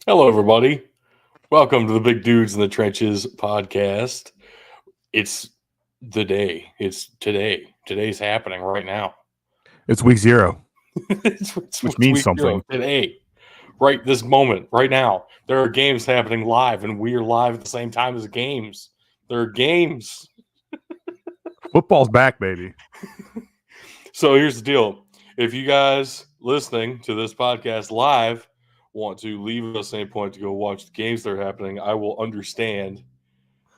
Hello, everybody. Welcome to the Big Dudes in the Trenches podcast. It's the day. It's today. Today's happening right now. It's week 0, which It's means week zero. something. Today. Right this moment. Right now. There are games happening live, and we are live at the same time as the games. There are games. Football's back, baby. So here's the deal. If you guys listening to this podcast live want to leave us any point to go watch the games that are happening, I will understand.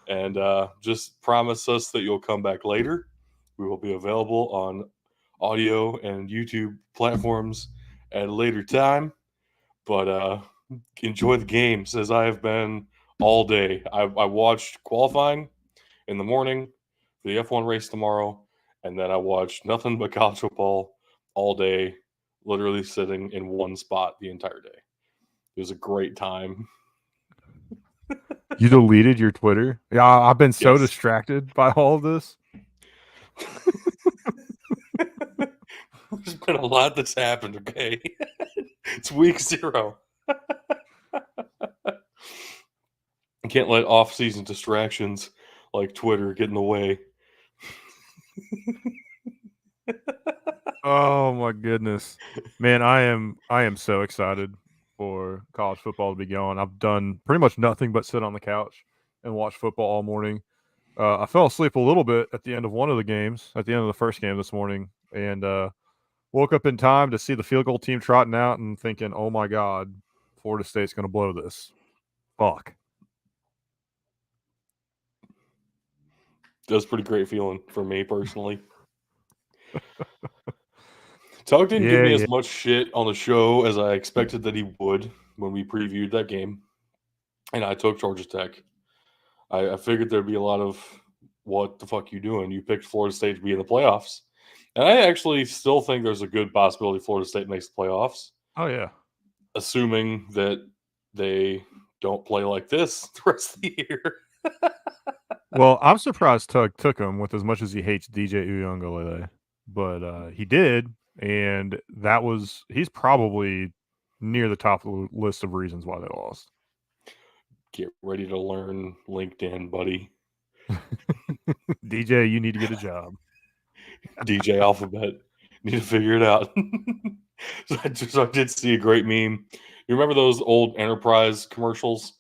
And just promise us that you'll come back later. We will be available on audio and YouTube platforms at a later time. But enjoy the games as I have been all day. I watched qualifying in the morning for the F1 race tomorrow, and then I watched nothing but college football all day, literally sitting in one spot the entire day. It was a great time. You deleted your Twitter? Yeah, I've been so Yes. distracted by all of this. There's been a lot that's happened, okay? It's week 0. You can't let off-season distractions like Twitter get in the way. Oh my goodness. Man, I am so excited for college football to be going. I've done pretty much nothing but sit on the couch and watch football all morning. I fell asleep a little bit at the end of one of the games, at the end of the first game this morning, and woke up in time to see the field goal team trotting out and thinking, "Oh my God, Florida State's going to blow this." Fuck. That's a pretty great feeling for me personally. Tug didn't give Yeah, me yeah. as much shit on the show as I expected that he would when we previewed that game, and I took Georgia Tech. I figured there'd be a lot of what the fuck you doing? You picked Florida State to be in the playoffs, and I actually still think there's a good possibility Florida State makes the playoffs, Oh yeah. assuming that they don't play like this the rest of the year. Well, I'm surprised Tug took him with as much as he hates DJ Uyunglele, but he did, and he's probably near the top of the list of reasons why they lost. Get ready to learn LinkedIn, buddy. DJ, you need to get a job. DJ Alphabet. Need to figure it out. So I did see a great meme. You remember those old Enterprise commercials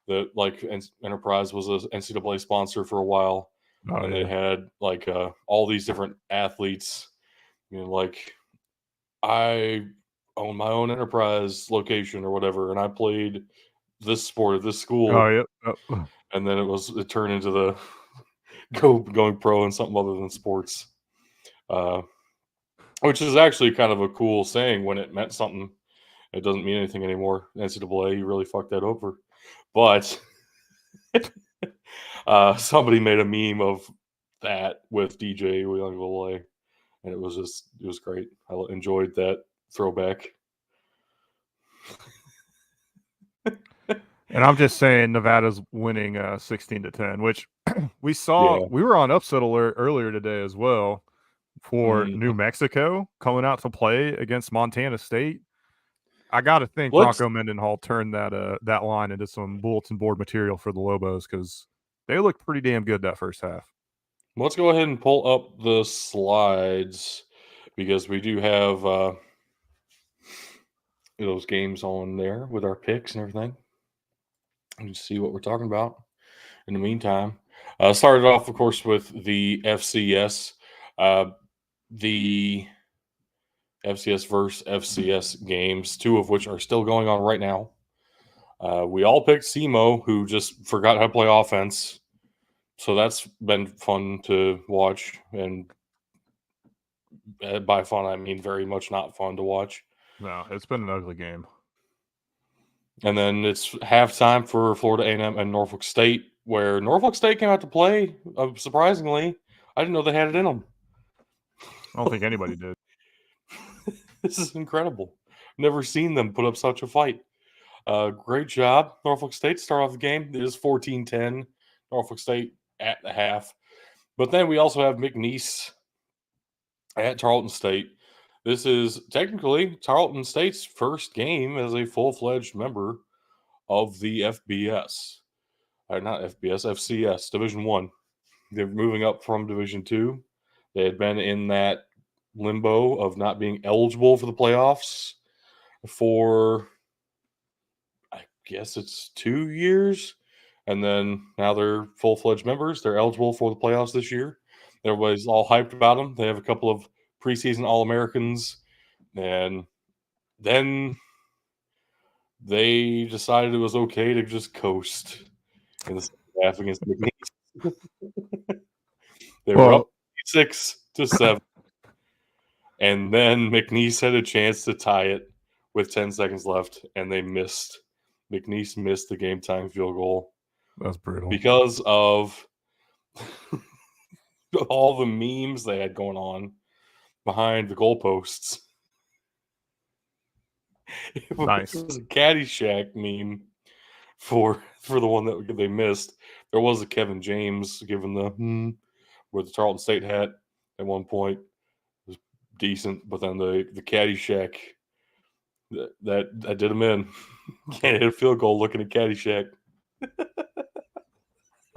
that like Enterprise was a NCAA sponsor for a while, Oh and they yeah. had like all these different athletes. Like I own my own Enterprise location or whatever, and I played this sport at this Oh school, yeah. and then it turned into the going pro in something other than sports. Uh, which is actually kind of a cool saying when it meant something. It doesn't mean anything anymore. NCAA, you really fucked that over. But somebody made a meme of that with DJ Uyunglele, and it was great. I enjoyed that throwback. And I'm just saying Nevada's winning 16-10, which we saw. Yeah. We were on upset alert earlier today as well for New Mm. Mexico coming out to play against Montana State. I got to think Let's Bronco Mendenhall turned that line into some bulletin board material for the Lobos because they looked pretty damn good that first half. let's go ahead and pull up the slides because we do have those games on there with our picks and everything. And see what we're talking about. In the meantime, started off, of course, with the FCS. The FCS versus FCS games, 2 of which are still going on right now. We all picked SEMO, who just forgot how to play offense. So that's been fun to watch. And by fun, I mean very much not fun to watch. No, it's been an ugly game. And then it's halftime for Florida A&M and Norfolk State, where Norfolk State came out to play. Surprisingly, I didn't know they had it in them. I don't think anybody did. This is incredible. Never seen them put up such a fight. Great job, Norfolk State. Start off the game. It is 14-10, Norfolk State at the half. But then we also have McNeese at Tarleton State. This is technically Tarleton State's first game as a full-fledged member of the FBS. Not FBS, FCS, Division 1. They're moving up from Division 2. They had been in that limbo of not being eligible for the playoffs for, I guess it's 2 years. And then now they're full-fledged members. They're eligible for the playoffs this year. Everybody's all hyped about them. They have a couple of preseason All-Americans. And then they decided it was okay to just coast in the second half against McNeese. They were up 6-7. And then McNeese had a chance to tie it with 10 seconds left, and they missed. McNeese missed the game-time field goal. That's brutal. Because of all the memes they had going on behind the goalposts. Nice. It was a Caddyshack meme for the one that they missed. There was a Kevin James giving the with the Tarleton State hat at one point. It was decent, but then the Caddyshack that did him in. Can't hit a field goal looking at Caddyshack.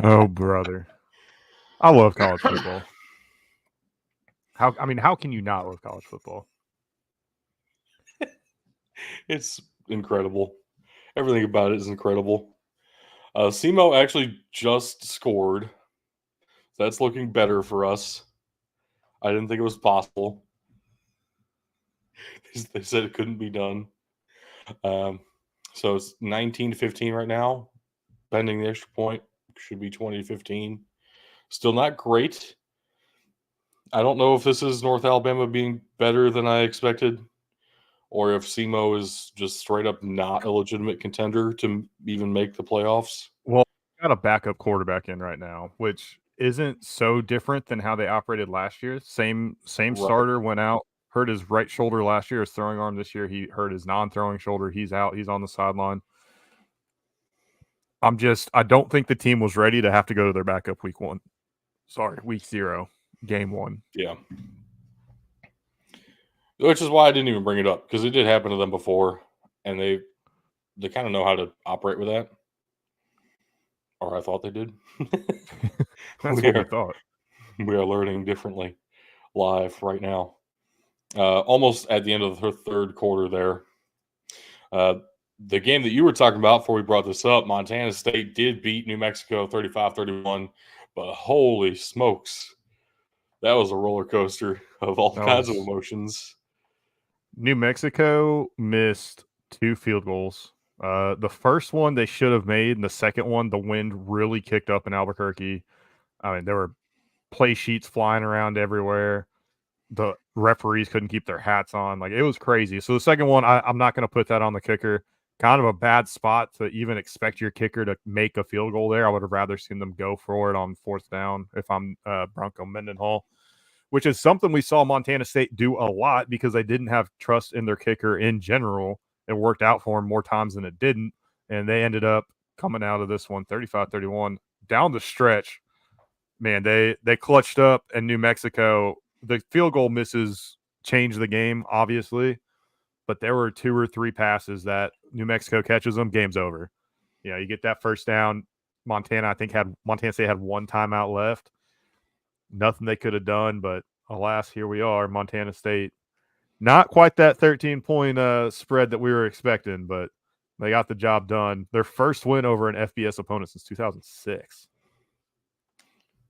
Oh, brother. I love college football. How can you not love college football? It's incredible. Everything about it is incredible. SEMO actually just scored. That's looking better for us. I didn't think it was possible. They said it couldn't be done. So it's 19-15 right now. Pending the extra point. Should be 20-15. Still not great. I don't know if this is North Alabama being better than I expected, or if SEMO is just straight up not a legitimate contender to even make the playoffs. Well, got a backup quarterback in right now, which isn't so different than how they operated last year. Same Right. starter went out, hurt his right shoulder last year, his throwing arm this year. He hurt his non-throwing shoulder. He's out. He's on the sideline. I don't think the team was ready to have to go to their backup week 0, game 1. Yeah. Which is why I didn't even bring it up, because it did happen to them before, and they kind of know how to operate with that. Or I thought they did. That's what we thought. We are learning differently live right now. Almost at the end of the third quarter there. The game that you were talking about before we brought this up, Montana State did beat New Mexico 35-31, but holy smokes, that was a roller coaster of all kinds of emotions. New Mexico missed 2 field goals. The first one they should have made, and the second one, the wind really kicked up in Albuquerque. I mean, there were play sheets flying around everywhere. The referees couldn't keep their hats on. Like, it was crazy. So the second one, I'm not going to put that on the kicker. Kind of a bad spot to even expect your kicker to make a field goal there. I would have rather seen them go for it on 4th down if I'm Bronco Mendenhall, which is something we saw Montana State do a lot because they didn't have trust in their kicker in general. It worked out for them more times than it didn't, and they ended up coming out of this one 35-31 down the stretch. Man, they clutched up, and New Mexico, the field goal misses changed the game, obviously, but there were 2 or 3 passes that New Mexico catches them, game's over. You know, you get that first down. Montana State had 1 timeout left. Nothing they could have done, but alas, here we are. Montana State, not quite that 13-point spread that we were expecting, but they got the job done. Their first win over an FBS opponent since 2006.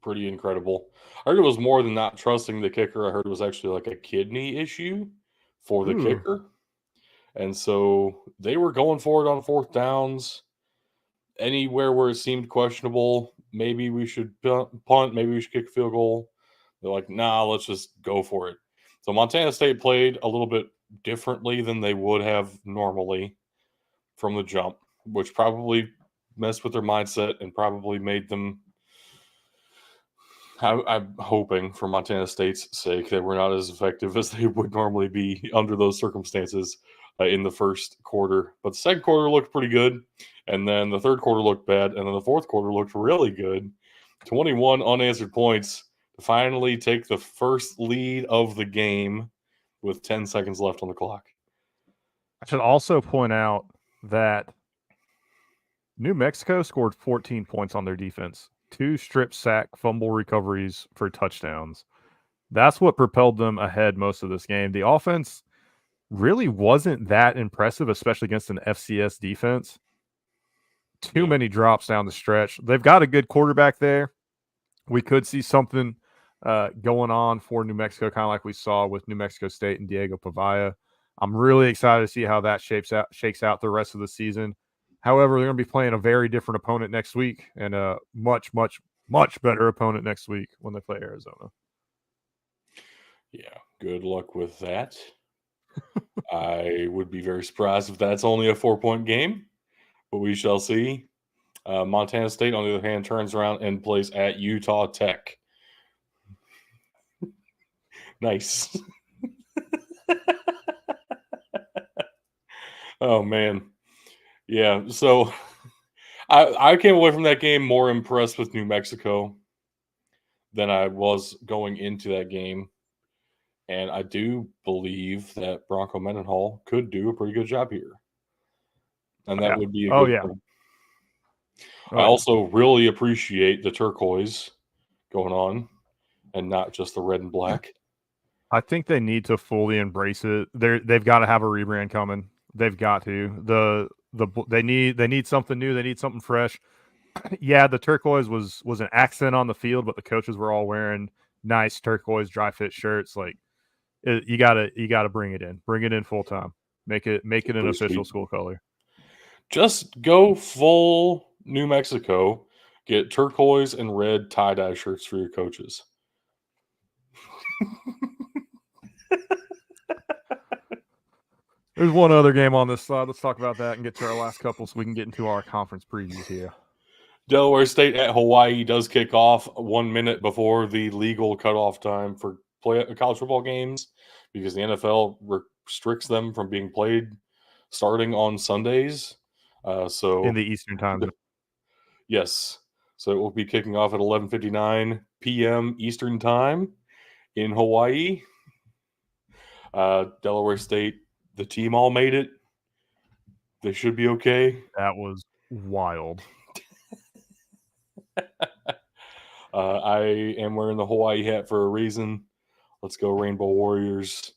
Pretty incredible. I heard it was more than not trusting the kicker. I heard it was actually like a kidney issue for the kicker. And so they were going for it on 4th downs. Anywhere where it seemed questionable, maybe we should punt, maybe we should kick a field goal. They're like, nah, let's just go for it. So Montana State played a little bit differently than they would have normally from the jump, which probably messed with their mindset and probably made them, I'm hoping for Montana State's sake, that we're not as effective as they would normally be under those circumstances in the first quarter. But the second quarter looked pretty good, and then the third quarter looked bad, and then the fourth quarter looked really good. 21 unanswered points to finally take the first lead of the game with 10 seconds left on the clock. I should also point out that New Mexico scored 14 points on their defense, 2 strip sack fumble recoveries for touchdowns. That's what propelled them ahead most of this game. The offense really wasn't that impressive, especially against an FCS defense. Too many drops down the stretch. They've got a good quarterback there. We could see something going on for New Mexico, kind of like we saw with New Mexico State and Diego Pavia. I'm really excited to see how that shakes out the rest of the season. However, they're going to be playing a very different opponent next week, and a much, much, much better opponent next week when they play Arizona. Yeah, good luck with that. I would be very surprised if that's only a 4-point game, but we shall see. Montana State, on the other hand, turns around and plays at Utah Tech. Nice. Oh, man. Yeah, so I came away from that game more impressed with New Mexico than I was going into that game. And I do believe that Bronco Mendenhall could do a pretty good job here. And that would be a good thing. I also really appreciate the turquoise going on and not just the red and black. I think they need to fully embrace it. They've got to have a rebrand coming. They've got to. They need something new. They need something fresh. Yeah, the turquoise was an accent on the field, but the coaches were all wearing nice turquoise dry fit shirts. Like you gotta bring it in full time. Make it an official school color. Just go full New Mexico. Get turquoise and red tie-dye shirts for your coaches. There's one other game on this slide. Let's talk about that and get to our last couple so we can get into our conference previews here. Delaware State at Hawaii does kick off 1 minute before the legal cutoff time for college football games because the NFL restricts them from being played starting on Sundays. So in the Eastern time. Yes. So it will be kicking off at 11:59 p.m. Eastern time in Hawaii. Delaware State, the team all made it. They should be okay. That was wild. I am wearing the Hawaii hat for a reason. Let's go Rainbow Warriors.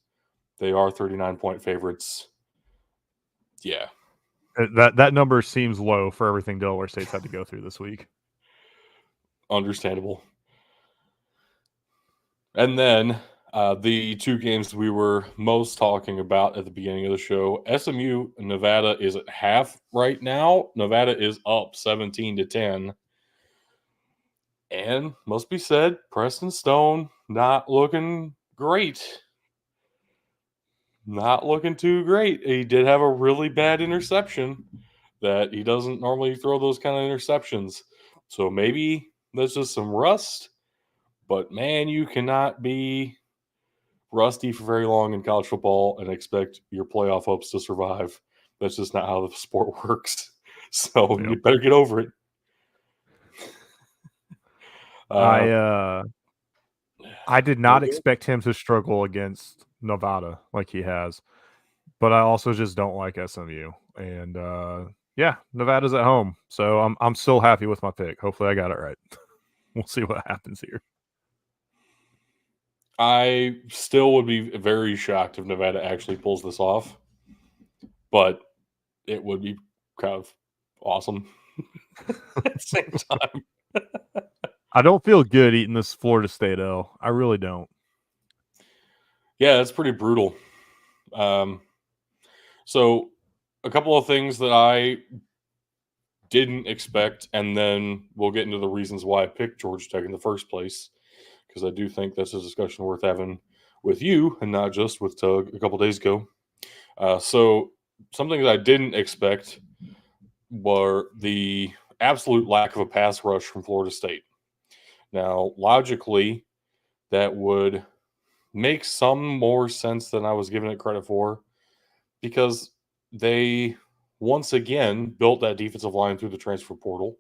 They are 39-point favorites. Yeah. That number seems low for everything Delaware State's had to go through this week. Understandable. And then the two games we were most talking about at the beginning of the show, SMU Nevada is at half right now. Nevada is up 17-10. And must be said, Preston Stone not looking great. Not looking too great. He did have a really bad interception that he doesn't normally throw those kind of interceptions. So maybe that's just some rust. But, man, you cannot be rusty for very long in college football and expect your playoff hopes to survive. That's just not how the sport works. So you better get over it. I did not expect him to struggle against Nevada like he has, but I also just don't like SMU. And yeah, Nevada's at home, so I'm still happy with my pick. Hopefully, I got it right. We'll see what happens here. I still would be very shocked if Nevada actually pulls this off, but it would be kind of awesome at the same time. I don't feel good eating this Florida State L. I really don't. Yeah, that's pretty brutal. So a couple of things that I didn't expect, and then we'll get into the reasons why I picked Georgia Tech in the first place, because I do think that's a discussion worth having with you and not just with Tug a couple days ago. So something that I didn't expect were the absolute lack of a pass rush from Florida State. Now, logically, that would make some more sense than I was giving it credit for, because they once again built that defensive line through the transfer portal.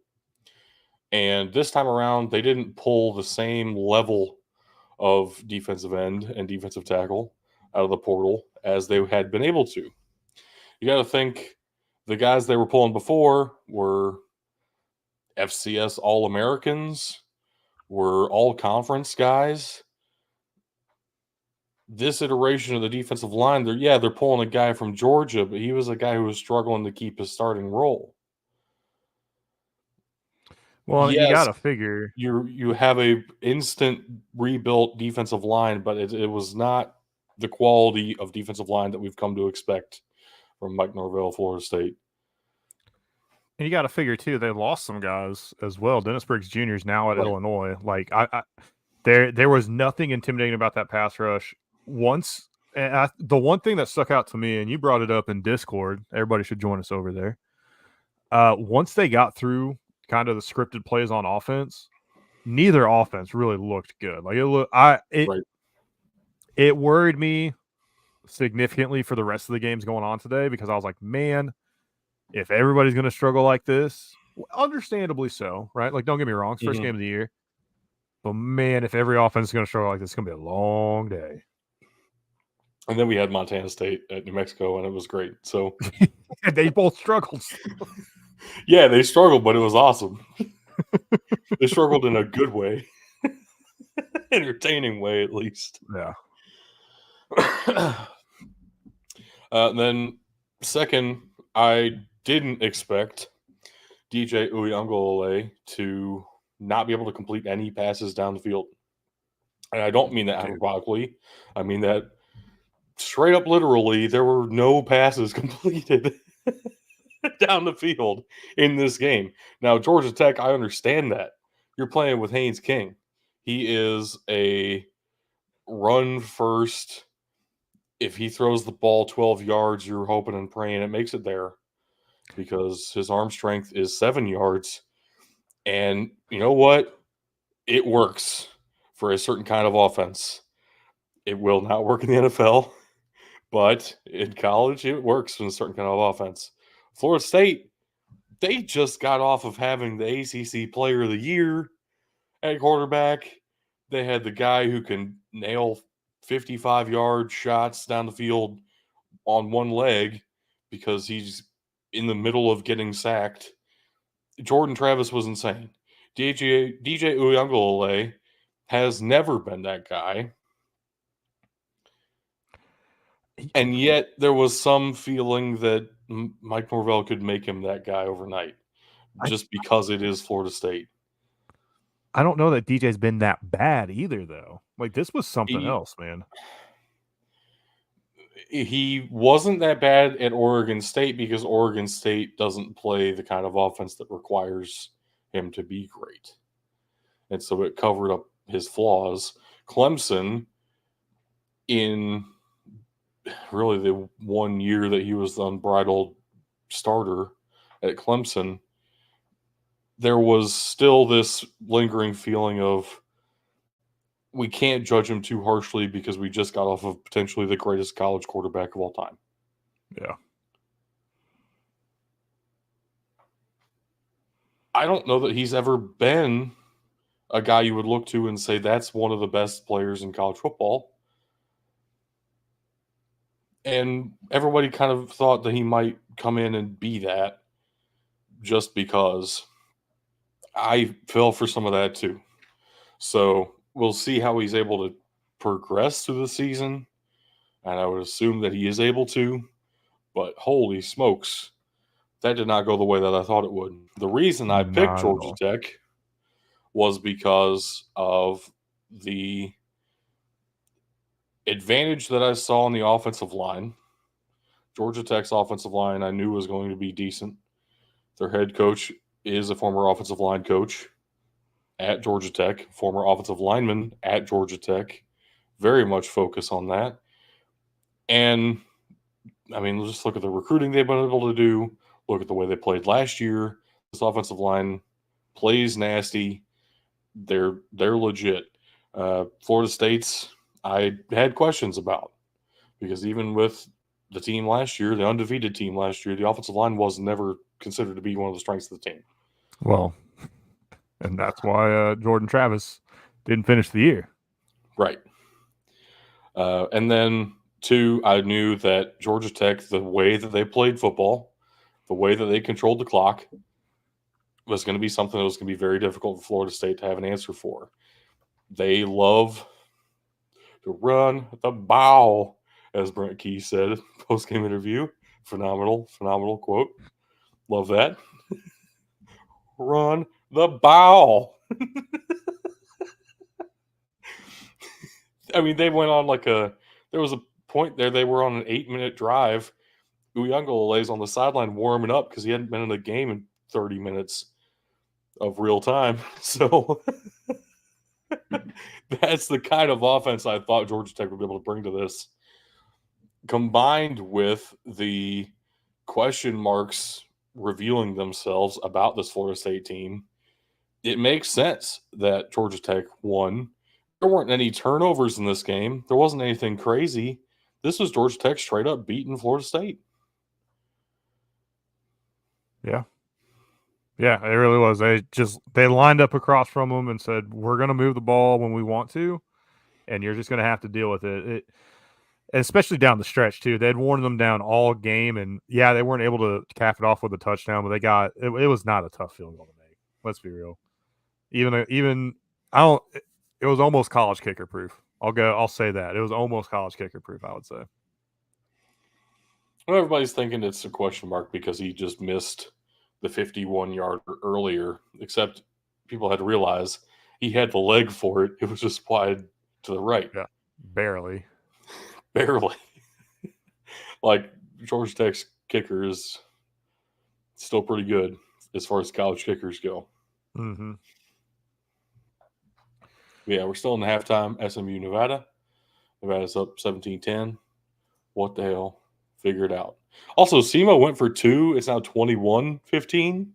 And this time around, they didn't pull the same level of defensive end and defensive tackle out of the portal as they had been able to. You got to think the guys they were pulling before were FCS All-Americans, were all-conference guys. This iteration of the defensive line, they're pulling a guy from Georgia, but he was a guy who was struggling to keep his starting role. Well, you Yes, got to figure. you have a instant rebuilt defensive line, but it was not the quality of defensive line that we've come to expect from Mike Norvell, Florida State. And you got to figure too, they lost some guys as well. Dennis Briggs Jr. is now at Right. Illinois. Like there was nothing intimidating about that pass rush. Once, and the one thing that stuck out to me, and you brought it up in Discord, everybody should join us over there. Once they got through kind of the scripted plays on offense, neither offense really looked good. Like it worried me significantly for the rest of the games going on today because I was like, man, if everybody's going to struggle like this, understandably so, right? Like, don't get me wrong, it's first game of the year. But man, if every offense is going to struggle like this, it's going to be a long day. And then we had Montana State at New Mexico, and it was great. So they both struggled. Yeah, they struggled, but it was awesome. They struggled in a good way, entertaining way, at least. Yeah. Then, second, I didn't expect DJ Uyunglele to not be able to complete any passes down the field. And I don't mean that hyperbolically. I mean that straight up literally, there were no passes completed down the field in this game. Now, Georgia Tech, I understand that. You're playing with Haynes King. He is a run first. If he throws the ball 12 yards, you're hoping and praying it makes it there because his arm strength is 7 yards. And you know what? It works for a certain kind of offense. It will not work in the NFL, but in college, it works in a certain kind of offense. Florida State, they just got off of having the ACC Player of the Year at quarterback. They had the guy who can nail 55-yard shots down the field on one leg because he's in the middle of getting sacked. Jordan Travis was insane. DJ Uyunglele has never been that guy. And yet there was some feeling that Mike Norvell could make him that guy overnight just because it is Florida State. I don't know that DJ's been that bad either, though. Like, this was something else, man. He wasn't that bad at Oregon State because Oregon State doesn't play the kind of offense that requires him to be great. And so it covered up his flaws. Clemson, in really the 1 year that he was the unbridled starter at Clemson, there was still this lingering feeling of we can't judge him too harshly because we just got off of potentially the greatest college quarterback of all time. Yeah. I don't know that he's ever been a guy you would look to and say that's one of the best players in college football. And everybody kind of thought that he might come in and be that just because. I fell for some of that too. So we'll see how he's able to progress through the season. And I would assume that he is able to. But holy smokes, that did not go the way that I thought it would. The reason I picked Georgia Tech was because of the advantage that I saw on the offensive line. Georgia Tech's offensive line I knew was going to be decent. Their head coach is a former offensive line coach at Georgia Tech, former offensive lineman at Georgia Tech. Very much focus on that. And, I mean, just look at the recruiting they've been able to do. Look at the way they played last year. This offensive line plays nasty. They're legit. Florida State's, I had questions about because even with the team last year, the undefeated team last year, the offensive line was never considered to be one of the strengths of the team. Well, and that's why Jordan Travis didn't finish the year. Right. And then, two, I knew that Georgia Tech, the way that they played football, the way that they controlled the clock, was going to be something that was going to be very difficult for Florida State to have an answer for. They love to run the ball, as Brent Key said post game interview. Phenomenal quote. Love that. Run the ball. I mean, they went on there was a point there they were on an 8-minute drive. Uyunglele's on the sideline warming up because he hadn't been in a game in 30 minutes of real time. So that's the kind of offense I thought Georgia Tech would be able to bring to this. Combined with the question marks revealing themselves about this Florida State team, it makes sense that Georgia Tech won. There weren't any turnovers in this game. There wasn't anything crazy. This was Georgia Tech straight up beating Florida State. Yeah. Yeah, it really was. They lined up across from them and said, "We're going to move the ball when we want to, and you're just going to have to deal with it." Especially down the stretch too. They'd worn them down all game, and yeah, they weren't able to cap it off with a touchdown, but they got it. It was not a tough field goal to make. Let's be real. Even I don't. It was almost college kicker proof. I'll say that it was almost college kicker proof. I would say. Well, everybody's thinking it's a question mark because he just missed the 51-yard earlier, except people had to realize he had the leg for it. It was just wide to the right. Yeah, barely. Like, Georgia Tech's kicker is still pretty good as far as college kickers go. Mm-hmm. Yeah, we're still in the halftime. SMU, Nevada. Nevada's up 17-10. What the hell? Figure it out. Also, SEMO went for 2. It's now 21-15.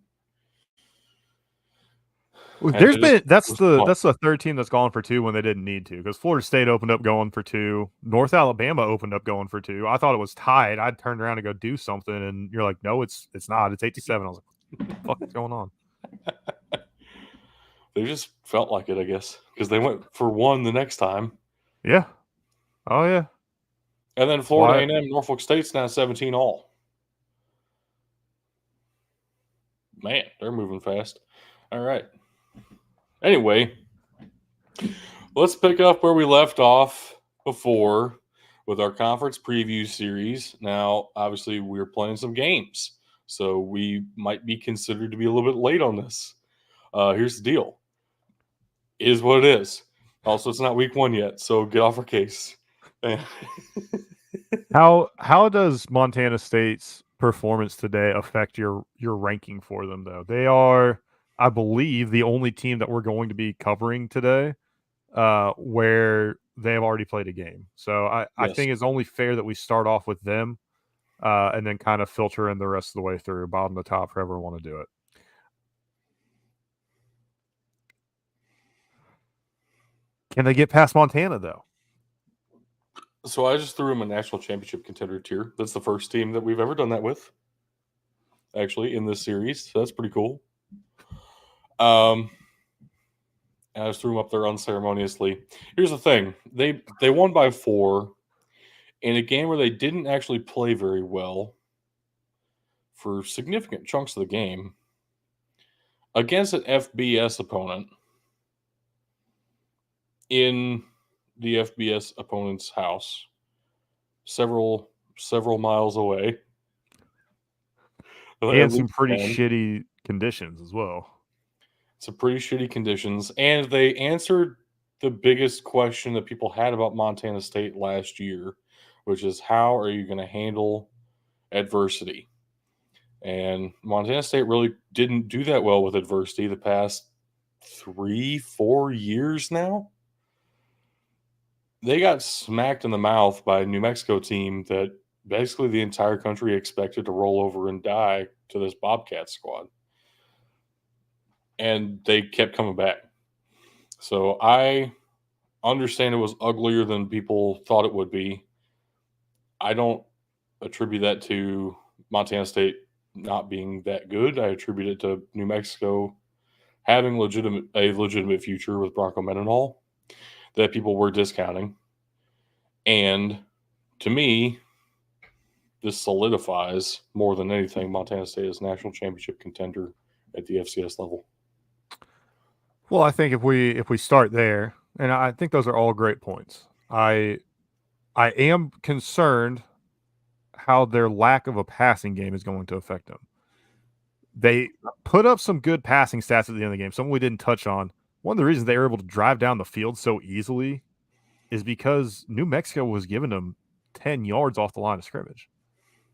That's the third team that's gone for 2 when they didn't need to, because Florida State opened up going for 2. North Alabama opened up going for 2. I thought it was tied. I'd turned around to go do something, and you're like, no, it's not. It's 8-7. I was like, what the fuck is going on? They just felt like it, I guess, because they went for 1 the next time. Yeah. Oh yeah. And then Florida A&M, Norfolk State's now 17 all. Man, they're moving fast. All right. Anyway, let's pick up where we left off before with our conference preview series. Now, obviously, we're playing some games, so we might be considered to be a little bit late on this. Here's the deal. It is what it is. Also, it's not week 1 yet, so get off our case. How does Montana State's performance today affect your ranking for them, though? They are, I believe, the only team that we're going to be covering today where they have already played a game. So I think it's only fair that we start off with them and then kind of filter in the rest of the way through, bottom to top, however we want to do it. Can they get past Montana, though? So I just threw them a national championship contender tier. That's the first team that we've ever done that with, actually, in this series. So that's pretty cool. And I just threw them up there unceremoniously. Here's the thing. They won by 4 in a game where they didn't actually play very well for significant chunks of the game against an FBS opponent in the FBS opponent's house, several miles away. And some pretty shitty conditions as well. Some pretty shitty conditions. And they answered the biggest question that people had about Montana State last year, which is how are you going to handle adversity? And Montana State really didn't do that well with adversity the past 3-4 years now. They got smacked in the mouth by a New Mexico team that basically the entire country expected to roll over and die to this Bobcat squad. And they kept coming back. So I understand it was uglier than people thought it would be. I don't attribute that to Montana State not being that good. I attribute it to New Mexico having a legitimate future with Bronco Mendenhall that people were discounting. And to me, this solidifies more than anything Montana State as national championship contender at the FCS level? Well, I think if we start there, and I think those are all great points. I am concerned how their lack of a passing game is going to affect them. They put up some good passing stats at the end of the game, something we didn't touch on. One of the reasons they were able to drive down the field so easily is because New Mexico was giving them 10 yards off the line of scrimmage.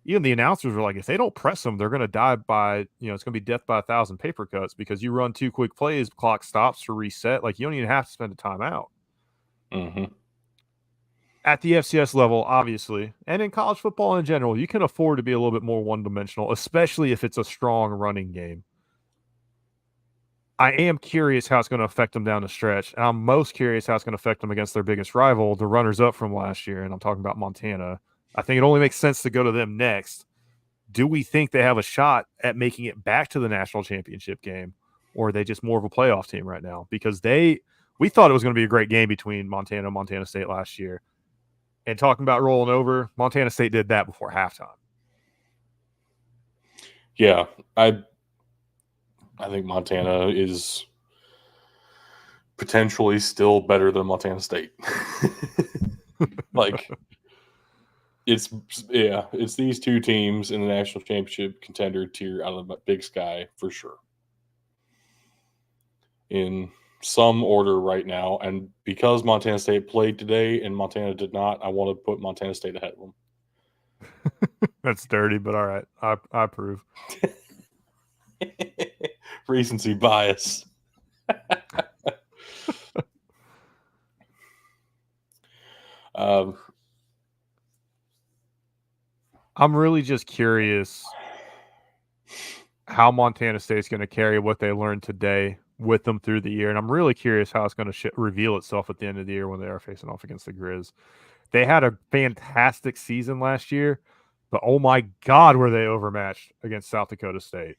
Even the announcers were like, if they don't press them, they're going to die by, it's going to be death by 1,000 paper cuts because you run 2 quick plays, clock stops for reset. Like, you don't even have to spend a timeout. Mm-hmm. At the FCS level, obviously, and in college football in general, you can afford to be a little bit more one-dimensional, especially if it's a strong running game. I am curious how it's going to affect them down the stretch. And I'm most curious how it's going to affect them against their biggest rival, the runners-up from last year, and I'm talking about Montana. I think it only makes sense to go to them next. Do we think they have a shot at making it back to the national championship game, or are they just more of a playoff team right now? Because we thought it was going to be a great game between Montana and Montana State last year. And talking about rolling over, Montana State did that before halftime. Yeah, I think Montana is potentially still better than Montana State. Like, it's these two teams in the national championship contender tier out of the Big Sky for sure. In some order right now, and because Montana State played today and Montana did not, I want to put Montana State ahead of them. That's dirty, but all right. I approve. Recency bias. I'm really just curious how Montana State's going to carry what they learned today with them through the year. And I'm really curious how it's going to reveal itself at the end of the year when they are facing off against the Grizz. They had a fantastic season last year, but oh my God, were they overmatched against South Dakota State.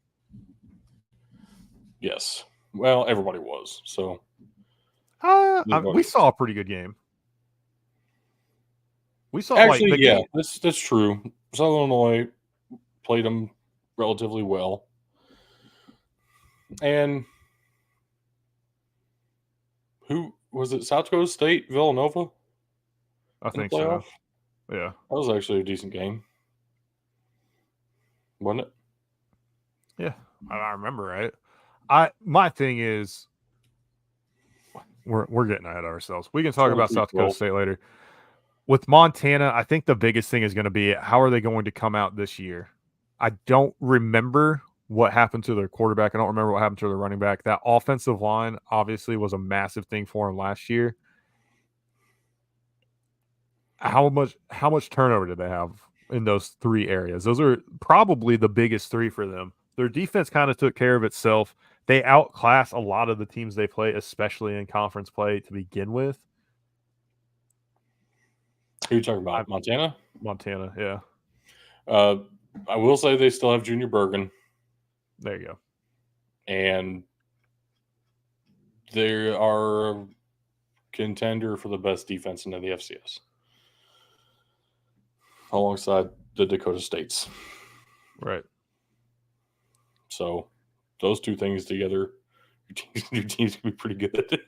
Yes. Well, everybody was. So we saw a pretty good game. We saw actually, yeah, that's true. Southern Illinois played them relatively well, and who was it? South Dakota State, Villanova. I think so. Yeah, that was actually a decent game, wasn't it? Yeah, I remember right. My thing is, we're getting ahead of ourselves. We can talk about South Dakota State later. With Montana, I think the biggest thing is going to be how are they going to come out this year? I don't remember what happened to their quarterback. I don't remember what happened to their running back. That offensive line obviously was a massive thing for them last year. How much turnover did they have in those 3 areas? Those are probably the biggest 3 for them. Their defense kind of took care of itself. They outclass a lot of the teams they play, especially in conference play to begin with. Who are you talking about? Montana? Montana, yeah. I will say they still have Junior Bergen. There you go. And they are a contender for the best defense in the FCS. Alongside the Dakota States. Right. So those two things together, your team's going to be pretty good.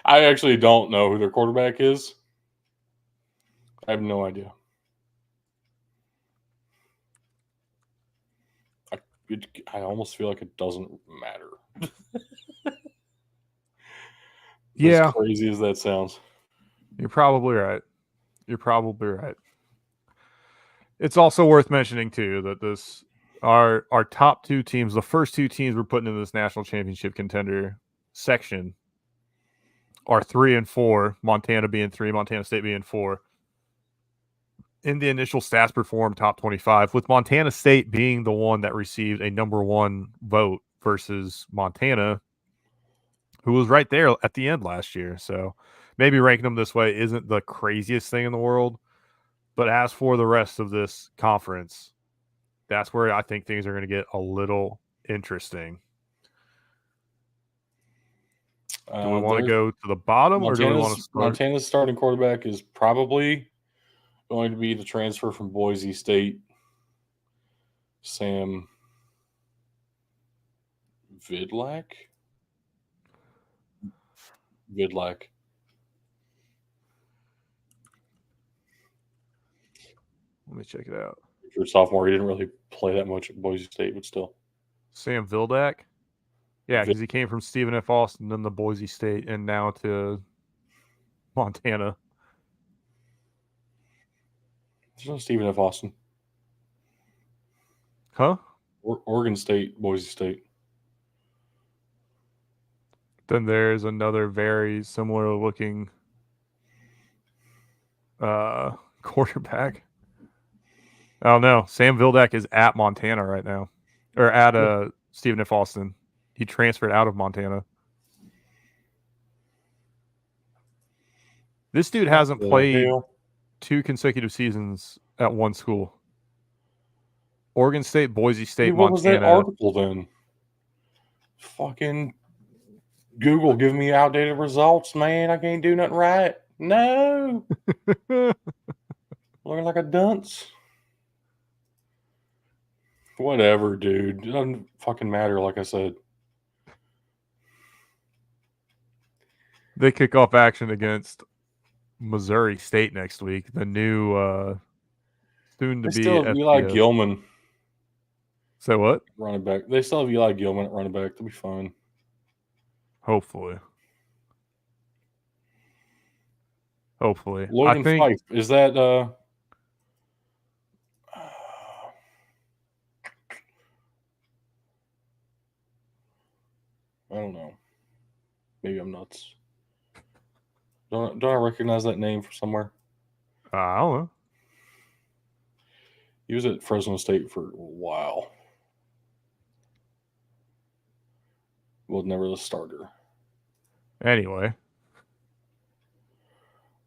I actually don't know who their quarterback is. I have no idea. I almost feel like it doesn't matter. Yeah. As crazy as that sounds. You're probably right. It's also worth mentioning, too, that our top 2 teams, the first 2 teams we're putting in this national championship contender section are 3 and 4, Montana being 3, Montana State being 4. In the initial stats performed top 25, with Montana State being the one that received a number 1 vote versus Montana, who was right there at the end last year. So maybe ranking them this way isn't the craziest thing in the world. But as for the rest of this conference, that's where I think things are going to get a little interesting. Do we want to go to the bottom, or do we want to start? Montana's starting quarterback is probably going to be the transfer from Boise State, Sam Vidlac. Let me check it out. For a sophomore, he didn't really play that much at Boise State, but still. Sam Vildak? Yeah, because he came from Stephen F. Austin, then the Boise State, and now to Montana. There's no Stephen F. Austin. Huh? Oregon State, Boise State. Then there's another very similar looking quarterback. Oh no, Sam Vildak is at Montana right now, or at Stephen F. Austin. He transferred out of Montana. This dude hasn't played 2 consecutive seasons at one school. Oregon State, Boise State, What Montana. was that article then? Fucking Google giving me outdated results, man. I can't do nothing right. No. Looking like a dunce. Whatever, dude. It doesn't fucking matter, like I said. They kick off action against Missouri State next week. The new soon-to-be They still have Eli Gilman. Say what? Running back. They still have Eli Gilman at running back. That'll be fine. Hopefully. Logan Fife. Is that I don't know. Maybe I'm nuts. Don't I recognize that name from somewhere? I don't know. He was at Fresno State for a while. Was never the starter. Anyway.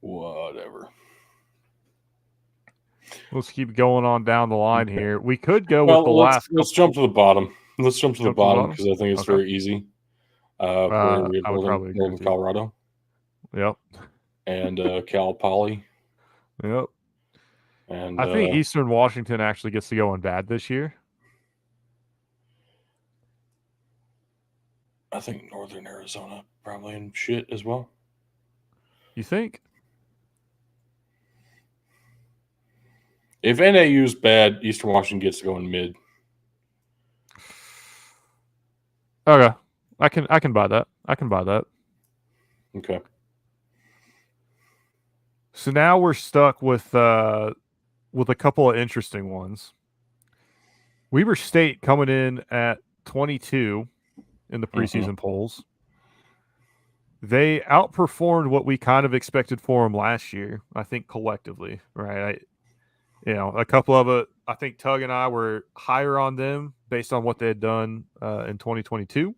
Whatever. Let's keep going on down the line here. We could go with the last. Let's jump to the bottom. Let's jump to the bottom because I think it's very easy. I would probably agree Northern Colorado. Yep. And Cal Poly. Yep. And I think Eastern Washington actually gets to go in bad this year. I think Northern Arizona probably in shit as well. You think? If NAU's bad, Eastern Washington gets to go in mid. Okay. I can buy that. Okay. So now we're stuck with a couple of interesting ones. Weber State coming in at 22 in the preseason polls. They outperformed what we kind of expected for them last year, I think collectively, right? A couple of it, I think Tug and I were higher on them based on what they had done in 2022.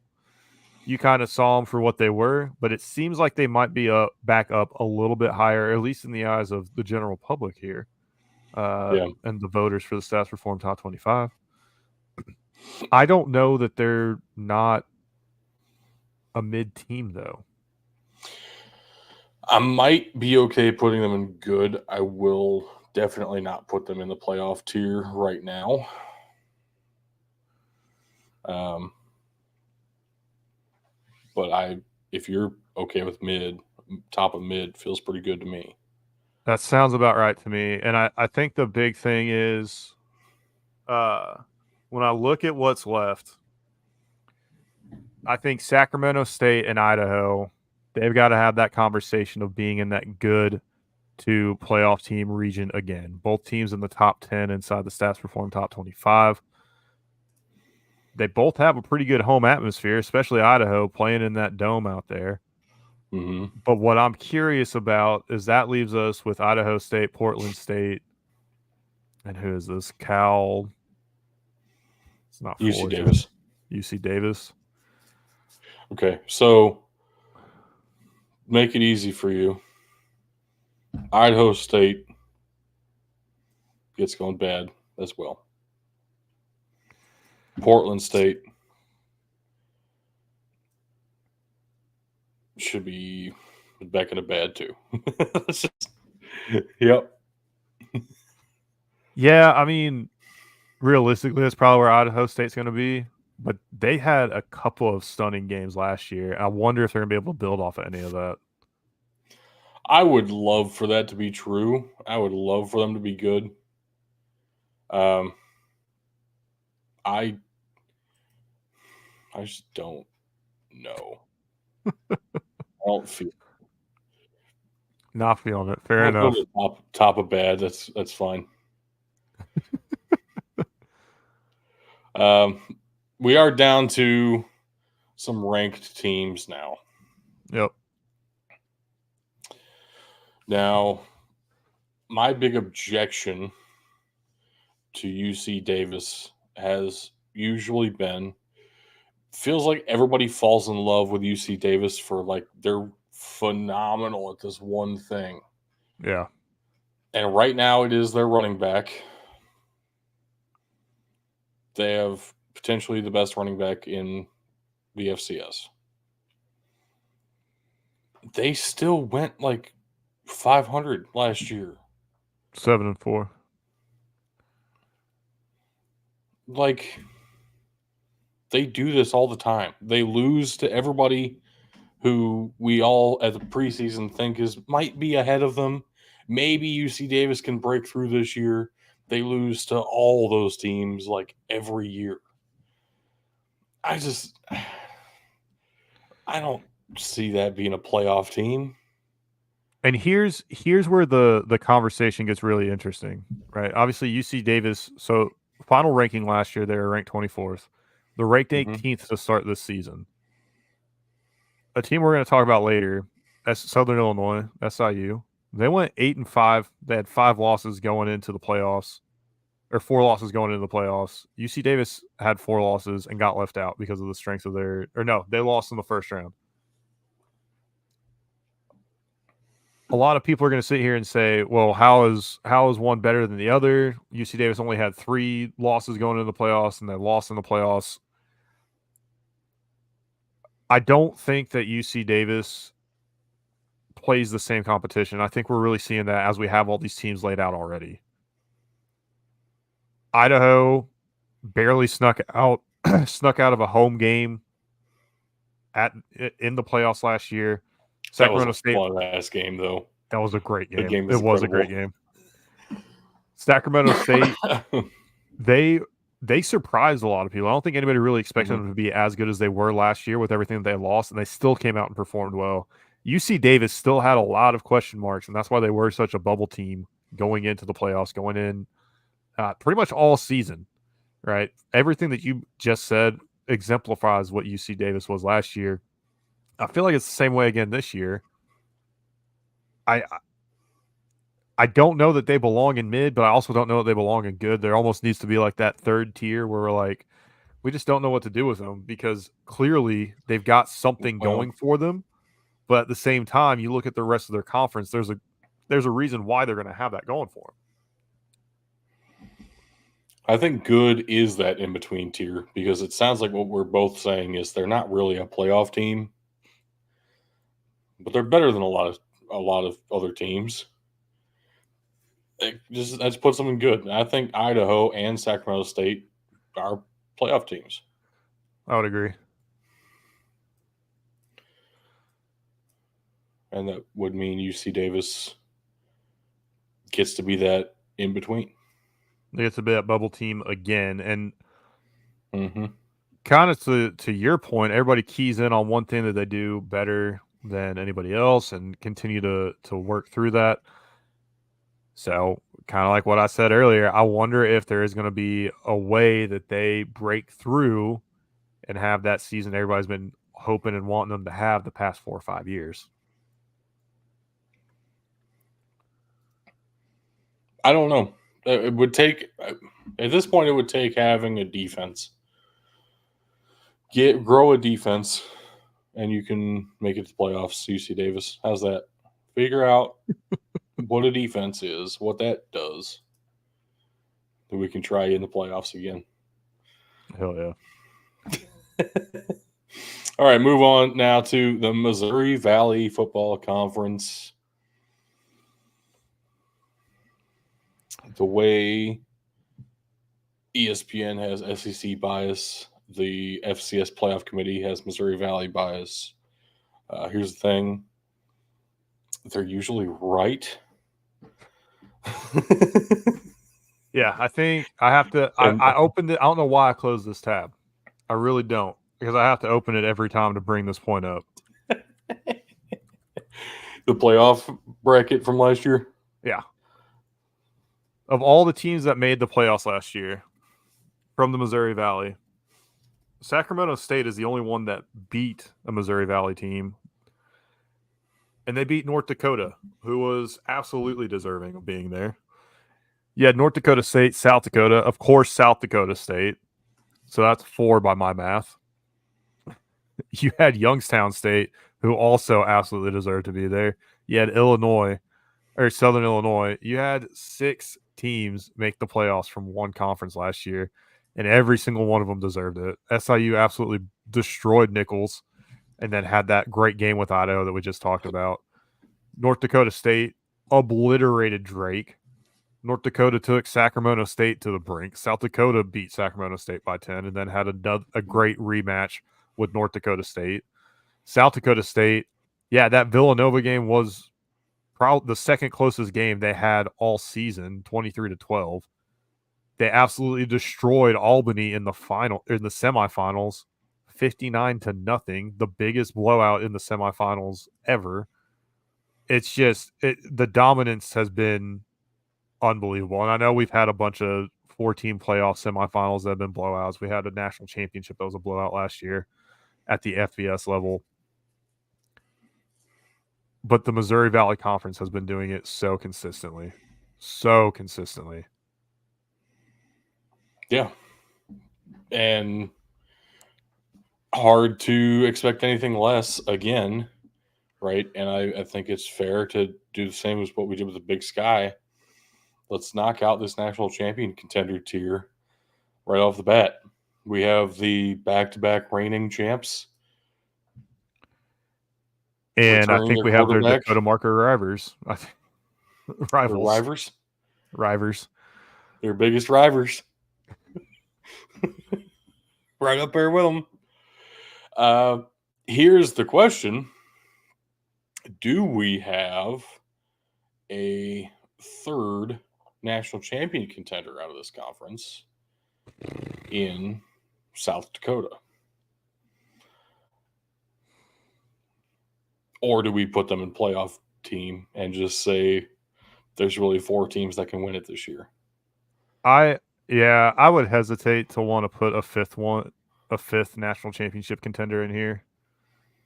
You kind of saw them for what they were, but it seems like they might be back up a little bit higher, at least in the eyes of the general public here and the voters for the Stats Reform Top 25. I don't know that they're not a mid team, though. I might be okay putting them in good. I will definitely not put them in the playoff tier right now. But if you're okay with mid, top of mid feels pretty good to me. That sounds about right to me. And I think the big thing is when I look at what's left, I think Sacramento State and Idaho, they've got to have that conversation of being in that good to playoff team region again. Both teams in the top 10 inside the Stats Reform Top 25. They both have a pretty good home atmosphere, especially Idaho playing in that dome out there. Mm-hmm. But what I'm curious about is that leaves us with Idaho State, Portland State, and who is this? Cal. It's not UC Davis. UC Davis. Okay, so make it easy for you. Idaho State gets going bad as well. Portland State should be back into bad too. Yep. Yeah, I mean, realistically, that's probably where Idaho State's going to be. but they had a couple of stunning games last year. I wonder if they're going to be able to build off of any of that. I would love for that to be true. I would love for them to be good. Um, I just don't know. I don't feel. Not feeling it. Fair I'll go enough. to the top of bad. That's fine. We are down to some ranked teams now. Yep. Now, my big objection to UC Davis has usually been feels like everybody falls in love with UC Davis for like they're phenomenal at this one thing. Yeah. And right now it is their running back. They have potentially the best running back in the FCS. They still went like 500 last year. 7-4. Like they do this all the time. They lose to everybody who we all at the preseason think might be ahead of them. Maybe UC Davis can break through this year. They lose to all those teams like every year. I don't see that being a playoff team. And here's where the conversation gets really interesting, right? Obviously, UC Davis. So final ranking last year, they were ranked 24th. They're ranked 18th to start this season. A team we're going to talk about later, that's Southern Illinois, SIU. They went 8-5. They had 5 losses going into the playoffs, or 4 losses going into the playoffs. UC Davis had 4 losses and got left out because of the strength of their, or no, they lost in the first round. A lot of people are going to sit here and say, well, how is one better than the other? UC Davis only had 3 losses going into the playoffs, and they lost in the playoffs. I don't think that UC Davis plays the same competition. I think we're really seeing that as we have all these teams laid out already. Idaho barely snuck out of a home game in the playoffs last year. Sacramento State, fun ass game though. that was a great game. Game It was a great game. Sacramento State, they surprised a lot of people. I don't think anybody really expected them to be as good as they were last year with everything that they lost, and they still came out and performed well. UC Davis still had a lot of question marks, and that's why they were such a bubble team going into the playoffs, going in pretty much all season, right? Everything that you just said exemplifies what UC Davis was last year. I feel like it's the same way again this year. I don't know that they belong in mid, but I also don't know that they belong in good. There almost needs to be like that third tier where we're like, we just don't know what to do with them because clearly they've got something going for them. But at the same time, you look at the rest of their conference, there's a reason why they're going to have that going for them. I think good is that in-between tier because it sounds like what we're both saying is they're not really a playoff team, but they're better than a lot of other teams. Let's put something good. I think Idaho and Sacramento State are playoff teams. I would agree. And that would mean UC Davis gets to be that in between. They get to be that bubble team again. And kind of to your point, everybody keys in on one thing that they do better than anybody else and continue to work through that. So kind of like what I said earlier, I wonder if there is going to be a way that they break through and have that season everybody's been hoping and wanting them to have the past 4 or 5 years. I don't know. It would take, at this point, it would take having a defense. Grow a defense, and you can make it to the playoffs, UC Davis. How's that? Figure out what a defense is, what that does. Then we can try in the playoffs again. Hell yeah. All right, move on now to the Missouri Valley Football Conference. The way ESPN has SEC bias, the FCS playoff committee has Missouri Valley bias. Here's the thing: they're usually right. Yeah, I think I have to. I opened it. I don't know why I closed this tab. I really don't, because I have to open it every time to bring this point up. The playoff bracket from last year? Yeah. Of all the teams that made the playoffs last year from the Missouri Valley, Sacramento State is the only one that beat a Missouri Valley team. And they beat North Dakota, who was absolutely deserving of being there. You had North Dakota State, South Dakota, of course, South Dakota State. So that's 4 by my math. You had Youngstown State, who also absolutely deserved to be there. You had Southern Illinois. You had 6 teams make the playoffs from one conference last year, and every single one of them deserved it. SIU absolutely destroyed Nichols and then had that great game with Idaho that we just talked about. North Dakota State obliterated Drake. North Dakota took Sacramento State to the brink. South Dakota beat Sacramento State by 10 and then had a great rematch with North Dakota State. South Dakota State, yeah, that Villanova game was probably the second closest game they had all season, 23-12. They absolutely destroyed Albany in the semifinals, 59-0, the biggest blowout in the semifinals ever. It's just the dominance has been unbelievable. And I know we've had a bunch of 4-team playoff semifinals that have been blowouts. We had a national championship that was a blowout last year at the FBS level. But the Missouri Valley Conference has been doing it so consistently. So consistently. Yeah. And hard to expect anything less again, right? And I think it's fair to do the same as what we did with the Big Sky. Let's knock out this national champion contender tier right off the bat. We have the back-to-back reigning champs. And I think we have their Dakota Marker rivals. Rivals. Their biggest rivals. Right up there with them. Here's the question. Do we have a third national champion contender out of this conference in South Dakota? Or do we put them in playoff team and just say there's really 4 teams that can win it this year? I would hesitate to want to put a fifth national championship contender in here.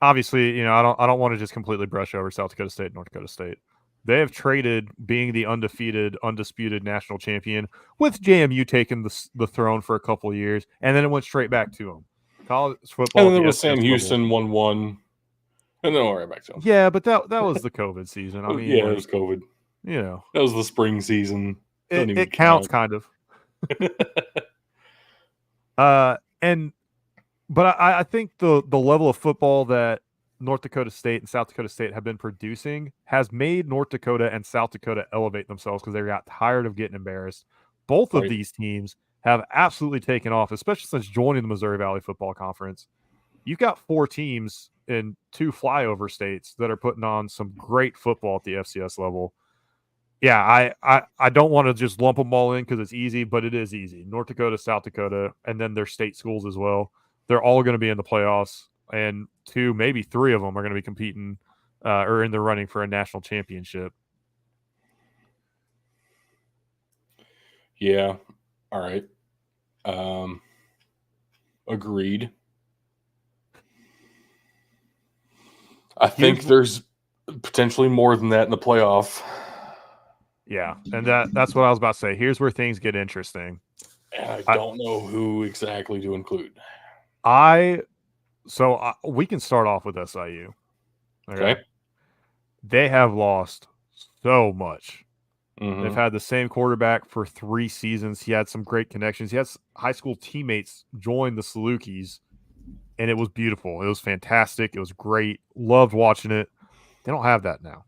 Obviously, I don't want to just completely brush over South Dakota State and North Dakota State. They have traded being the undisputed national champion with JMU taking the throne for a couple of years, and then it went straight back to them. College football. And then it was Sam Houston 1-1. And then we'll right back to them. Yeah, but that was the COVID season. I mean, yeah, it was COVID. That was the spring season. It counts, kind of. But I think the level of football that North Dakota State and South Dakota State have been producing has made North Dakota and South Dakota elevate themselves because they got tired of getting embarrassed. Both of these teams have absolutely taken off, especially since joining the Missouri Valley Football Conference. You've got 4 teams in 2 flyover states that are putting on some great football at the FCS level. Yeah, I don't want to just lump them all in because it's easy, but it is easy. North Dakota, South Dakota, and then their state schools as well. They're all going to be in the playoffs, and 2, maybe 3 of them are going to be competing or in the running for a national championship. Yeah. All right. Agreed. I think there's potentially more than that in the playoff. Yeah, and that's what I was about to say. Here's where things get interesting. And I don't know who exactly to include. We can start off with SIU. Okay. They have lost so much. Mm-hmm. They've had the same quarterback for 3 seasons. He had some great connections. He has high school teammates join the Salukis, and it was beautiful. It was fantastic. It was great. Loved watching it. They don't have that now.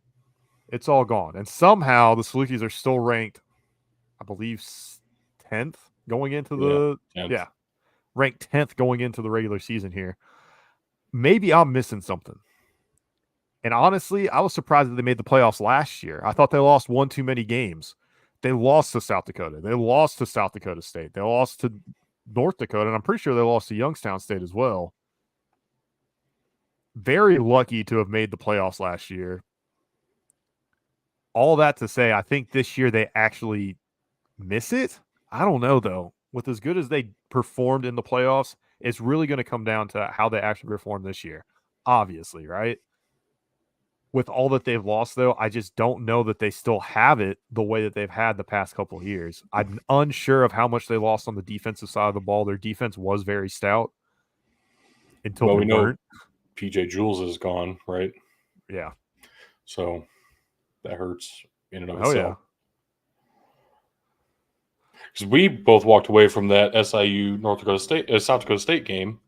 It's all gone. And somehow the Salukis are still ranked, I believe, 10th going into the 10th. Yeah. ranked 10th going into the regular season here. Maybe I'm missing something. And honestly, I was surprised that they made the playoffs last year. I thought they lost one too many games. They lost to South Dakota. They lost to South Dakota State. They lost to North Dakota, and I'm pretty sure they lost to Youngstown State as well. Very lucky to have made the playoffs last year. All that to say, I think this year they actually miss it. I don't know, though. With as good as they performed in the playoffs, it's really going to come down to how they actually perform this year. Obviously, right? With all that they've lost, though, I just don't know that they still have it the way that they've had the past couple of years. I'm unsure of how much they lost on the defensive side of the ball. Their defense was very stout until Well, they we know weren't. PJ Jules is gone, right? Yeah. So that hurts in and of Oh, itself. yeah. Because we both walked away from that SIU South Dakota State game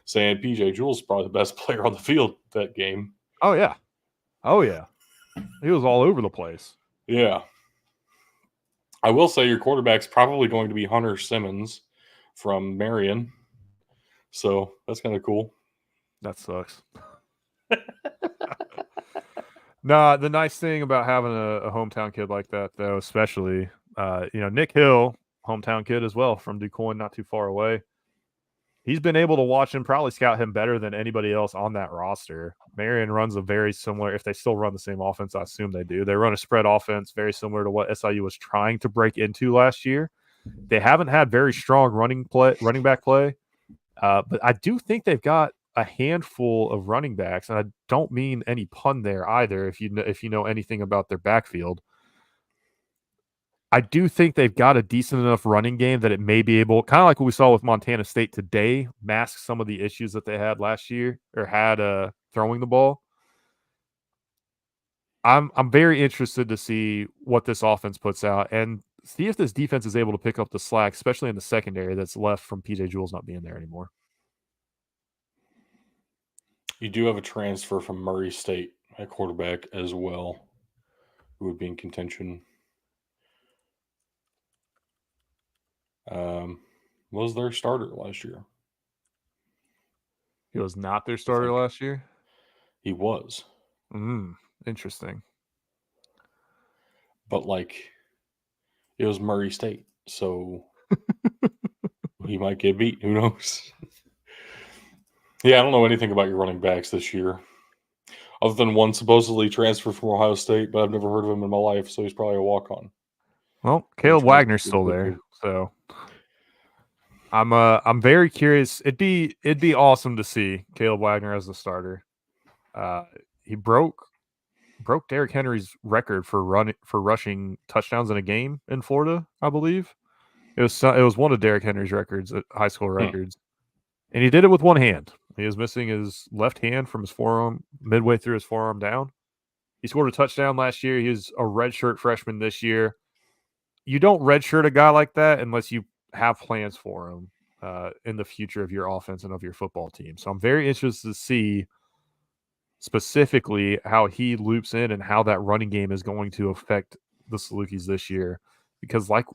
saying PJ Jules is probably the best player on the field that game. Oh, yeah. Oh, yeah. He was all over the place. Yeah. I will say your quarterback's probably going to be Hunter Simmons from Marion. So that's kind of cool. That sucks. Nah, the nice thing about having a hometown kid like that, though, especially, Nick Hill, hometown kid as well from DuQuoin, not too far away. He's been able to watch him, probably scout him better than anybody else on that roster. Marion runs a very similar, if they still run the same offense, I assume they do. They run a spread offense very similar to what SIU was trying to break into last year. They haven't had very strong running back play, but I do think they've got a handful of running backs, and I don't mean any pun there either. If you know anything about their backfield, I do think they've got a decent enough running game that it may be able, kind of like what we saw with Montana State today, mask some of the issues that they had last year or had throwing the ball. I'm very interested to see what this offense puts out and see if this defense is able to pick up the slack, especially in the secondary that's left from PJ Jules not being there anymore. You do have a transfer from Murray State at quarterback as well, who would be in contention. Was their starter last year? He was not their starter last year? He was. Interesting. But, it was Murray State, so he might get beat. Who knows? Yeah, I don't know anything about your running backs this year, other than one supposedly transferred from Ohio State, but I've never heard of him in my life, so he's probably a walk-on. Well, Caleb Wagner's still there, so I'm very curious. It'd be awesome to see Caleb Wagner as the starter. He broke Derrick Henry's record for rushing touchdowns in a game in Florida, I believe. It was one of Derrick Henry's records, high school records, and he did it with one hand. He was missing his left hand from his forearm, midway through his forearm down. He scored a touchdown last year. He was a redshirt freshman this year. You don't redshirt a guy like that unless you have plans for him in the future of your offense and of your football team. So I'm very interested to see specifically how he loops in and how that running game is going to affect the Salukis this year. Because like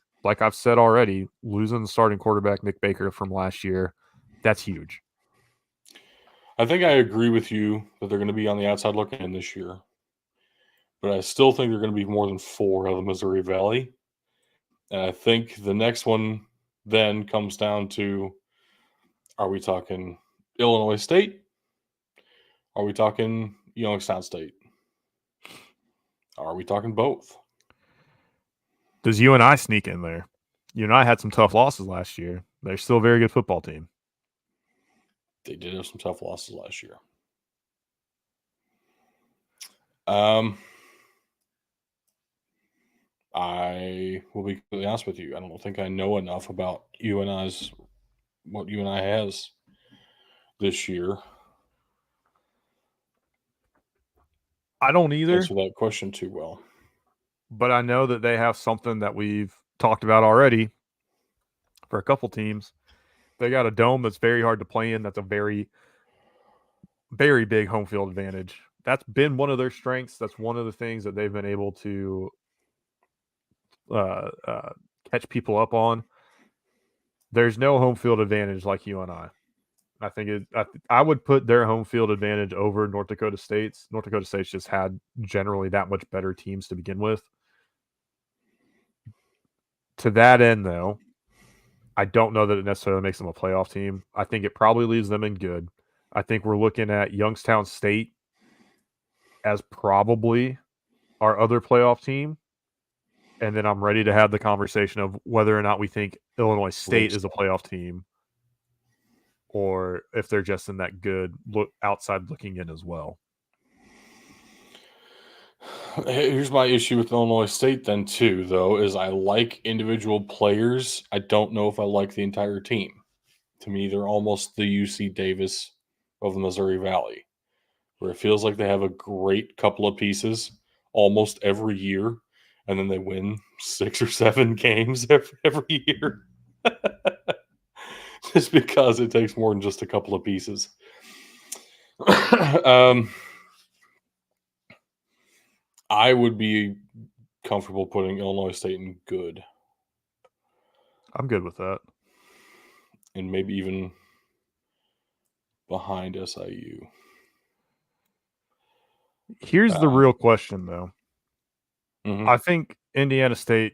I've said already, losing the starting quarterback Nick Baker from last year, that's huge. I think I agree with you that they're going to be on the outside looking in this year. But I still think they're going to be more than 4 out of the Missouri Valley. And I think the next one then comes down to, are we talking Illinois State? Are we talking Youngstown State? Are we talking both? Does UNI sneak in there? UNI had some tough losses last year. They're still a very good football team. They did have some tough losses last year. I will be completely honest with you. I don't think I know enough about what UNI has this year. I don't either. Answer that question too well. But I know that they have something that we've talked about already for a couple teams. They got a dome that's very hard to play in. That's a very, very big home field advantage. That's been one of their strengths. That's one of the things that they've been able to catch people up on. there's no home field advantage like UNI. I think I would put their home field advantage over North Dakota State's. North Dakota State's just had generally that much better teams to begin with. To that end, though, I don't know that it necessarily makes them a playoff team. I think it probably leaves them in good. I think we're looking at Youngstown State as probably our other playoff team. And then I'm ready to have the conversation of whether or not we think Illinois State is a playoff team or if they're just in that good look outside looking in as well. Here's my issue with Illinois State then too, though, is I like individual players. I don't know if I like the entire team. To me, they're almost the UC Davis of the Missouri Valley, where it feels like they have a great couple of pieces almost every year, and then they win 6 or 7 games every year. Just because it takes more than just a couple of pieces. I would be comfortable putting Illinois State in good. I'm good with that. And maybe even behind SIU. Here's the real question, though. Mm-hmm. I think Indiana State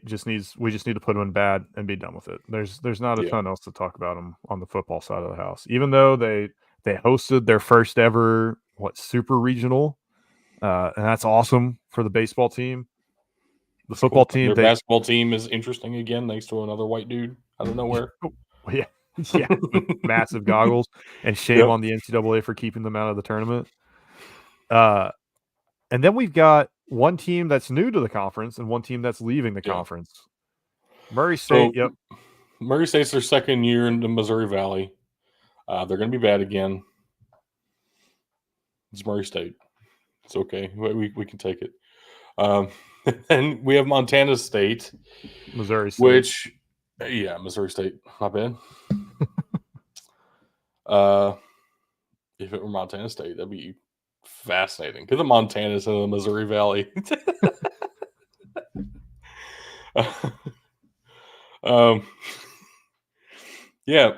we just need to put them in bad and be done with it. There's not a ton else to talk about them on the football side of the house. Even though they hosted their first ever super regional, and that's awesome for the baseball team. The football team, their basketball team is interesting again, thanks to another white dude out of nowhere. Yeah, with massive goggles, and shame on the NCAA for keeping them out of the tournament. And then we've got one team that's new to the conference and one team that's leaving the conference. Murray State, Murray State's their second year in the Missouri Valley. They're going to be bad again. It's Murray State. It's okay. We can take it. And we have Montana State. Missouri State. Which, Missouri State. Not bad. If it were Montana State, that'd be fascinating. Get the Montanas in the Missouri Valley.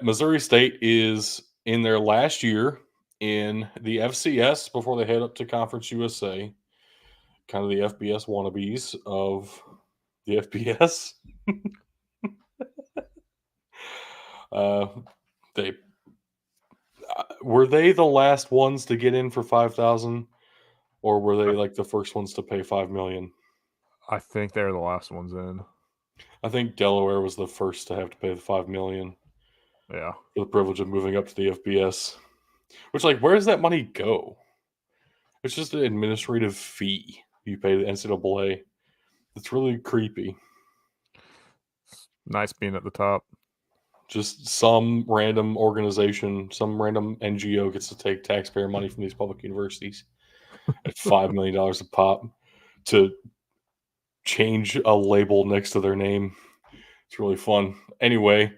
Missouri State is in their last year in the FCS before they head up to Conference USA. Kind of the FBS wannabes of the FBS. Were they the last ones to get in for $5,000, or were they like the first ones to pay $5 million? I think they're the last ones in. I think Delaware was the first to have to pay the $5 million. Yeah, for the privilege of moving up to the FBS. Which, where does that money go? It's just an administrative fee you pay the NCAA. It's really creepy. Nice being at the top. Just some random organization, some random NGO gets to take taxpayer money from these public universities at $5 million a pop to change a label next to their name. It's really fun. Anyway,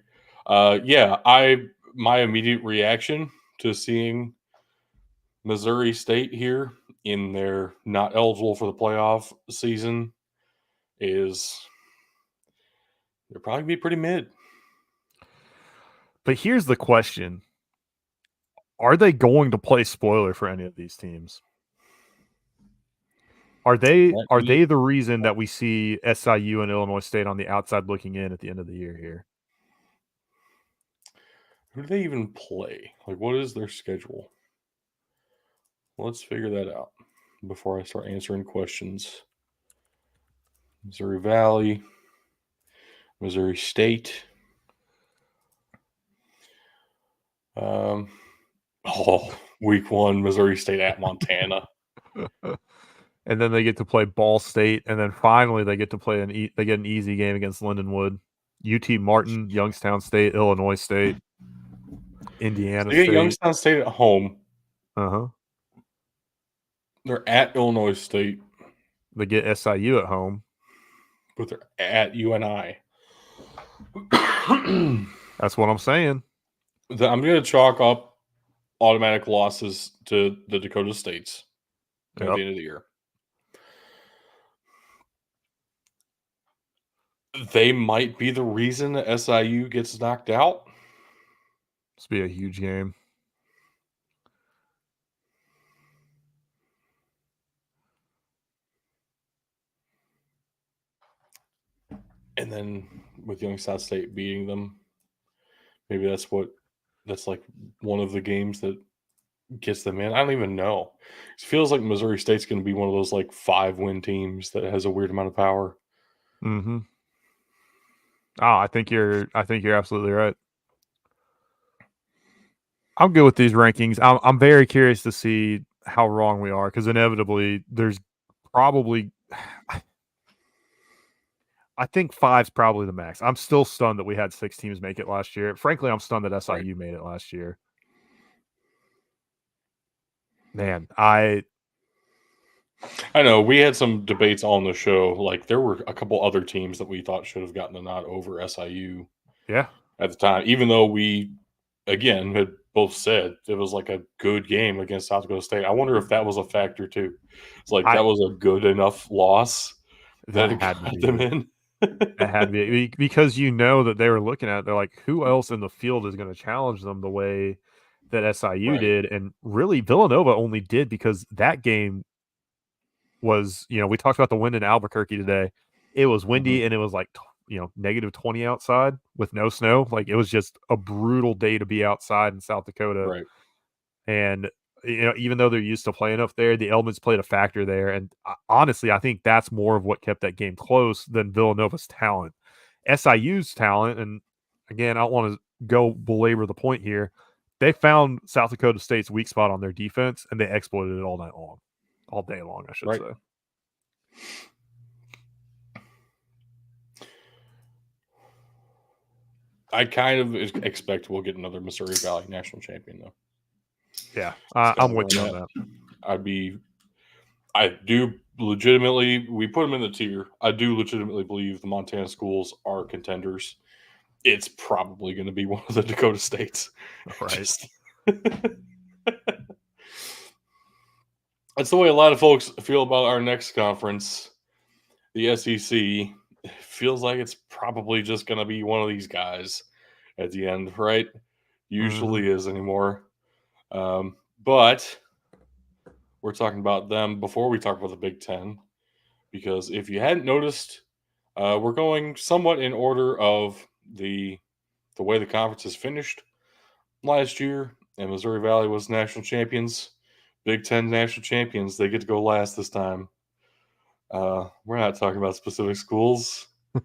my immediate reaction to seeing Missouri State here in their not eligible for the playoff season is they're probably going to be pretty mid. But here's the question. Are they going to play spoiler for any of these teams? Are they the reason that we see SIU and Illinois State on the outside looking in at the end of the year here? Who do they even play? What is their schedule? Let's figure that out before I start answering questions. Missouri Valley, Missouri State. Week 1, Missouri State at Montana. And then they get to play Ball State, and then finally they get to play they get an easy game against Lindenwood, UT Martin, Youngstown State, Illinois State, Indiana State. Youngstown State at home. Uh-huh. They're at Illinois State. They get SIU at home. But they're at UNI. That's what I'm saying. I'm going to chalk up automatic losses to the Dakota States at the end of the year. They might be the reason that SIU gets knocked out. This will be a huge game. And then with Youngstown State beating them, maybe that's like one of the games that gets them in. I don't even know. It feels like Missouri State's going to be one of those like 5-win teams that has a weird amount of power. Mm-hmm. Oh, I think you're absolutely right. I'm good with these rankings. I'm very curious to see how wrong we are because inevitably there's probably I think 5's probably the max. I'm still stunned that we had 6 teams make it last year. Frankly, I'm stunned that SIU made it last year. Man, I know we had some debates on the show. Like there were a couple other teams that we thought should have gotten a nod over SIU. Yeah. At the time, even though we again had both said it was like a good game against South Dakota State. I wonder if that was a factor too. It's like that was a good enough loss that it got them in. That had to be because you know that they were looking at it, they're like, who else in the field is going to challenge them the way that SIU did? And really, Villanova only did because that game was, we talked about the wind in Albuquerque today. It was windy and it was like, negative 20 outside with no snow. Like it was just a brutal day to be outside in South Dakota. Right. And, even though they're used to playing up there, the elements played a factor there. And honestly, I think that's more of what kept that game close than Villanova's talent. SIU's talent, and again, I don't want to go belabor the point here. They found South Dakota State's weak spot on their defense, and they exploited it all night long. All day long, I should say. I kind of expect we'll get another Missouri Valley national champion, though. Yeah, I'm with you on that. I do legitimately, we put them in the tier. I do legitimately believe the Montana schools are contenders. It's probably going to be one of the Dakota States. Right. That's the way a lot of folks feel about our next conference, the SEC. It feels like it's probably just going to be one of these guys at the end, right? Usually is anymore. But we're talking about them before we talk about the Big Ten, because if you hadn't noticed, we're going somewhat in order of the way the conference is finished last year, and Missouri Valley was national champions. Big Ten national champions. They get to go last this time. We're not talking about specific schools. We're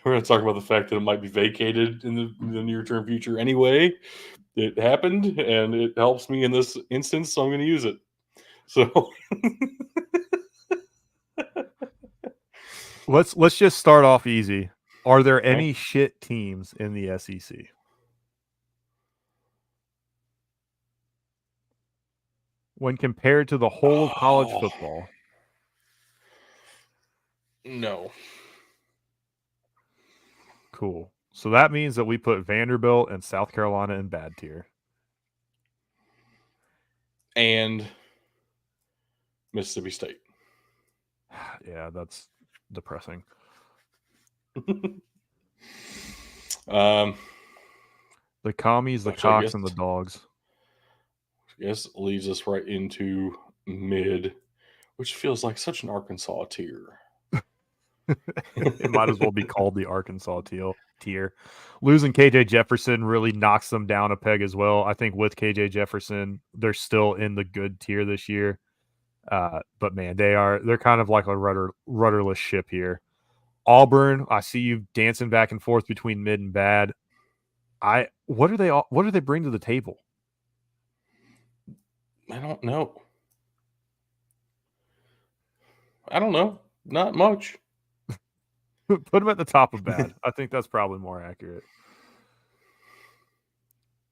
going to talk about the fact that it might be vacated in the near-term future anyway. It happened, and it helps me in this instance, so I'm going to use it. So let's just start off easy. Are there any shit teams in the SEC? When compared to the whole of college football? No. Cool. So that means that we put Vanderbilt and South Carolina in bad tier. And Mississippi State. Yeah, that's depressing. The commies, the cocks, and the dogs. I guess leads us right into mid, which feels like such an Arkansas tier. It might as well be called the Arkansas tier. Losing KJ Jefferson really knocks them down a peg as well. I think with KJ Jefferson, they're still in the good tier this year. But man, they're kind of like a rudderless ship here. Auburn, I see you dancing back and forth between mid and bad. What do they bring to the table? I don't know. Not much. Put them at the top of bad. I think that's probably more accurate.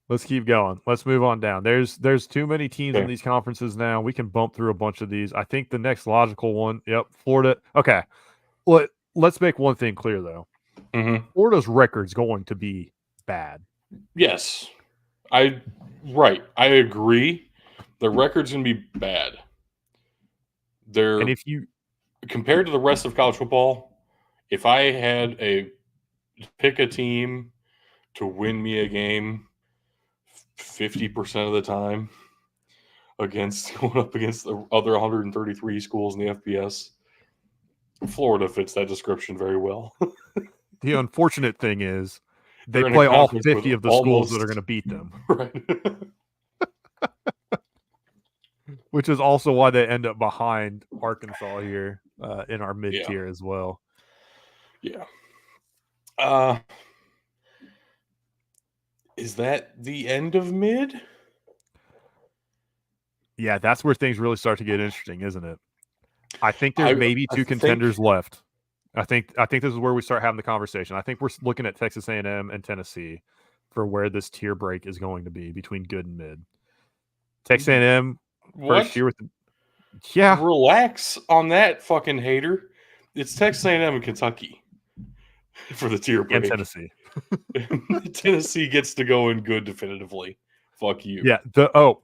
Let's keep going. Let's move on down. There's too many teams in these conferences now. We can bump through a bunch of these. I think the next logical one, Florida. Okay. Let's make one thing clear, though. Florida's record's going to be bad. Yes. I agree. The record's going to be bad. And if you compared to the rest of college football, if I had pick a team to win me a game 50% of the time going up against the other 133 schools in the FBS. Florida fits that description very well. The unfortunate thing is they They're in a play all conference 50 with of the schools almost- that are going to beat them, Right. which is also why they end up behind Arkansas here in our mid-tier as well. Yeah. Is that the end of mid? Yeah, that's where things really start to get interesting, isn't it? I think there's maybe two contenders left. I think this is where we start having the conversation. I think we're looking at Texas A&M and Tennessee for where this tier break is going to be between good and mid. Texas A&M first year with Relax on that, fucking hater. It's Texas A&M and Kentucky for the tier break. And Tennessee. Tennessee gets to go in good definitively. Fuck you. Yeah.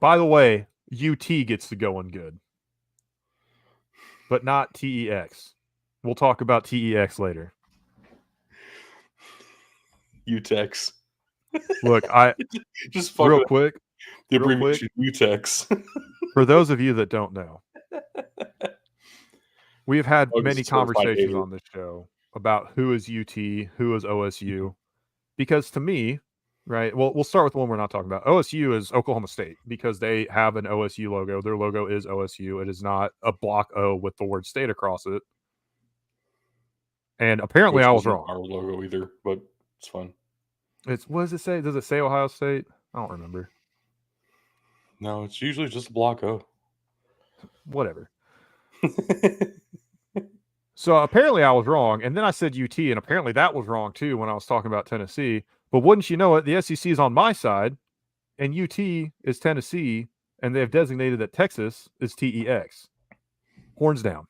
By the way, UT gets to go in good, but not TEX. We'll talk about TEX later. UTEX. Look, I just real quick. The abbreviation UTEX. For those of you that don't know, we have had many conversations on this show about who is UT, who is OSU, because to me, right, well, we'll start with the one we're not talking about. OSU is Oklahoma State because they have an OSU logo. Their logo is OSU. It is not a block O with the word state across it. And apparently I was wrong. Our logo either, but it's fine. What does it say? Does it say Ohio State? I don't remember. No, it's usually just a block O. Whatever. So apparently I was wrong, and then I said UT, and apparently that was wrong too when I was talking about Tennessee. But wouldn't you know it, the SEC is on my side, and UT is Tennessee, and they have designated that Texas is TEX. Horns down.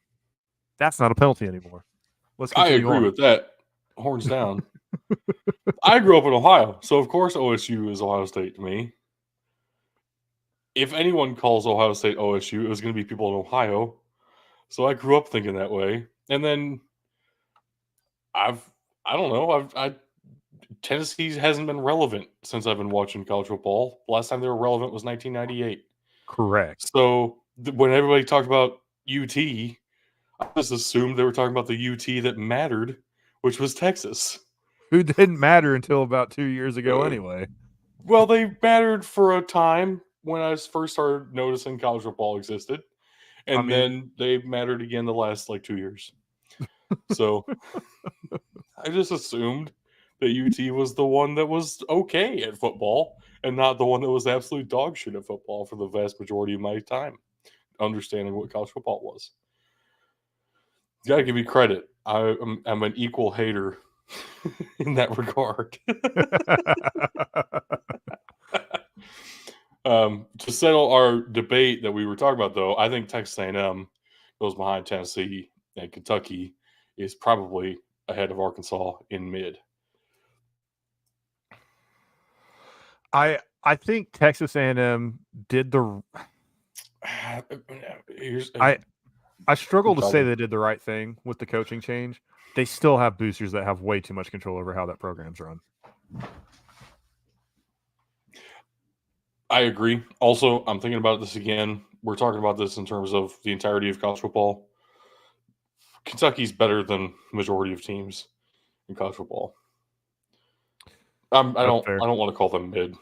That's not a penalty anymore. I agree with that. Horns down. I grew up in Ohio, so of course OSU is Ohio State to me. If anyone calls Ohio State OSU, it was going to be people in Ohio. So I grew up thinking that way. And then I don't know. Tennessee hasn't been relevant since I've been watching college football. The last time they were relevant was 1998. Correct. So when everybody talked about UT, I just assumed they were talking about the UT that mattered, which was Texas. Who didn't matter until about 2 years ago anyway. Well, they mattered for a time when I first started noticing college football existed. And then they mattered again the last 2 years. So I just assumed that UT was the one that was okay at football and not the one that was absolute dog shit at football for the vast majority of my time, understanding what college football was. You got to give me credit. I'm an equal hater in that regard. To settle our debate that we were talking about, though, I think Texas A&M goes behind Tennessee, and Kentucky is probably ahead of Arkansas in mid. I think Texas A&M did the. I struggle to say they did the right thing with the coaching change. They still have boosters that have way too much control over how that program's run. I agree. Also, I'm thinking about this again. We're talking about this in terms of the entirety of college football. Kentucky's better than majority of teams in college football. I don't want to call them mid.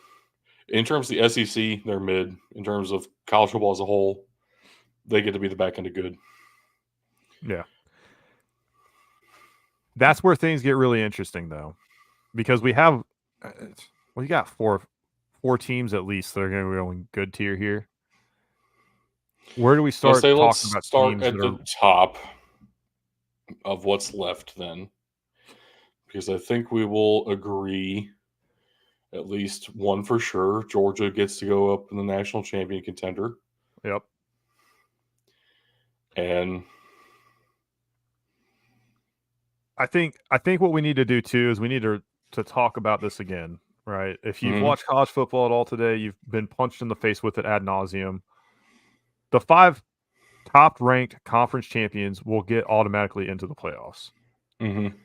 In terms of the SEC, they're mid. In terms of college football as a whole, they get to be the back end of good. Yeah. That's where things get really interesting, though, because we got four teams at least that are going to be going good tier here. Where do we start talking about teams? Start at the top of what's left then, because I think we will agree at least one for sure. Georgia gets to go up in the national champion contender. Yep. And I think what we need to do too is we need to talk about this again, right? If you've watched college football at all today, you've been punched in the face with it ad nauseum. The 5 top-ranked conference champions will get automatically into the playoffs. Mm-hmm.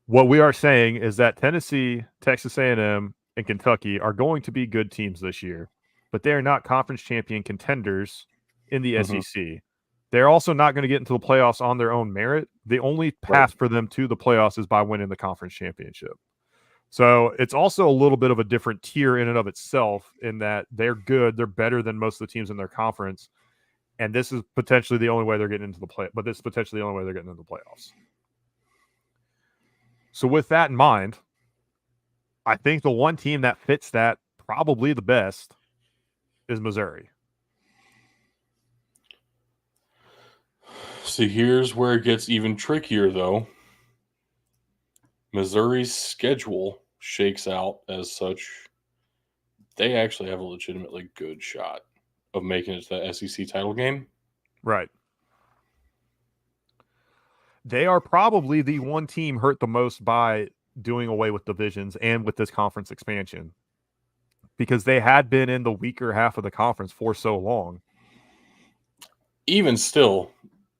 What we are saying is that Tennessee, Texas A&M, and Kentucky are going to be good teams this year, but they are not conference champion contenders in the Mhm. SEC. They're also not going to get into the playoffs on their own merit. The only Right. path for them to the playoffs is by winning the conference championship. So it's also a little bit of a different tier in and of itself in that they're good. They're better than most of the teams in their conference. And this is potentially the only way they're getting into the play, but this is potentially the only way they're getting into the playoffs. So with that in mind, I think the one team that fits that probably the best is Missouri. See, here's where it gets even trickier, though. Missouri's schedule shakes out as such. They actually have a legitimately good shot of making it to the SEC title game. Right. They are probably the one team hurt the most by doing away with divisions and with this conference expansion because they had been in the weaker half of the conference for so long. Even still,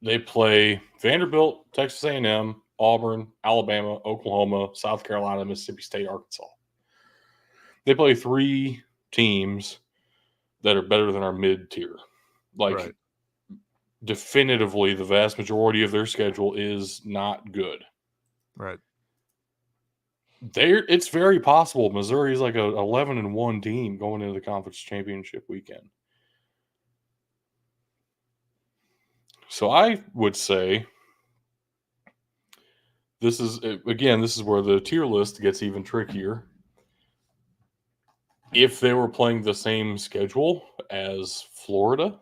they play Vanderbilt, Texas A&M, Auburn, Alabama, Oklahoma, South Carolina, Mississippi State, Arkansas. They play 3 teams that are better than our mid-tier. Like, Right. definitively, the vast majority of their schedule is not good. Right. It's very possible Missouri is like a 11-1 team going into the conference championship weekend. So I would say this is where the tier list gets even trickier. If they were playing the same schedule as Florida,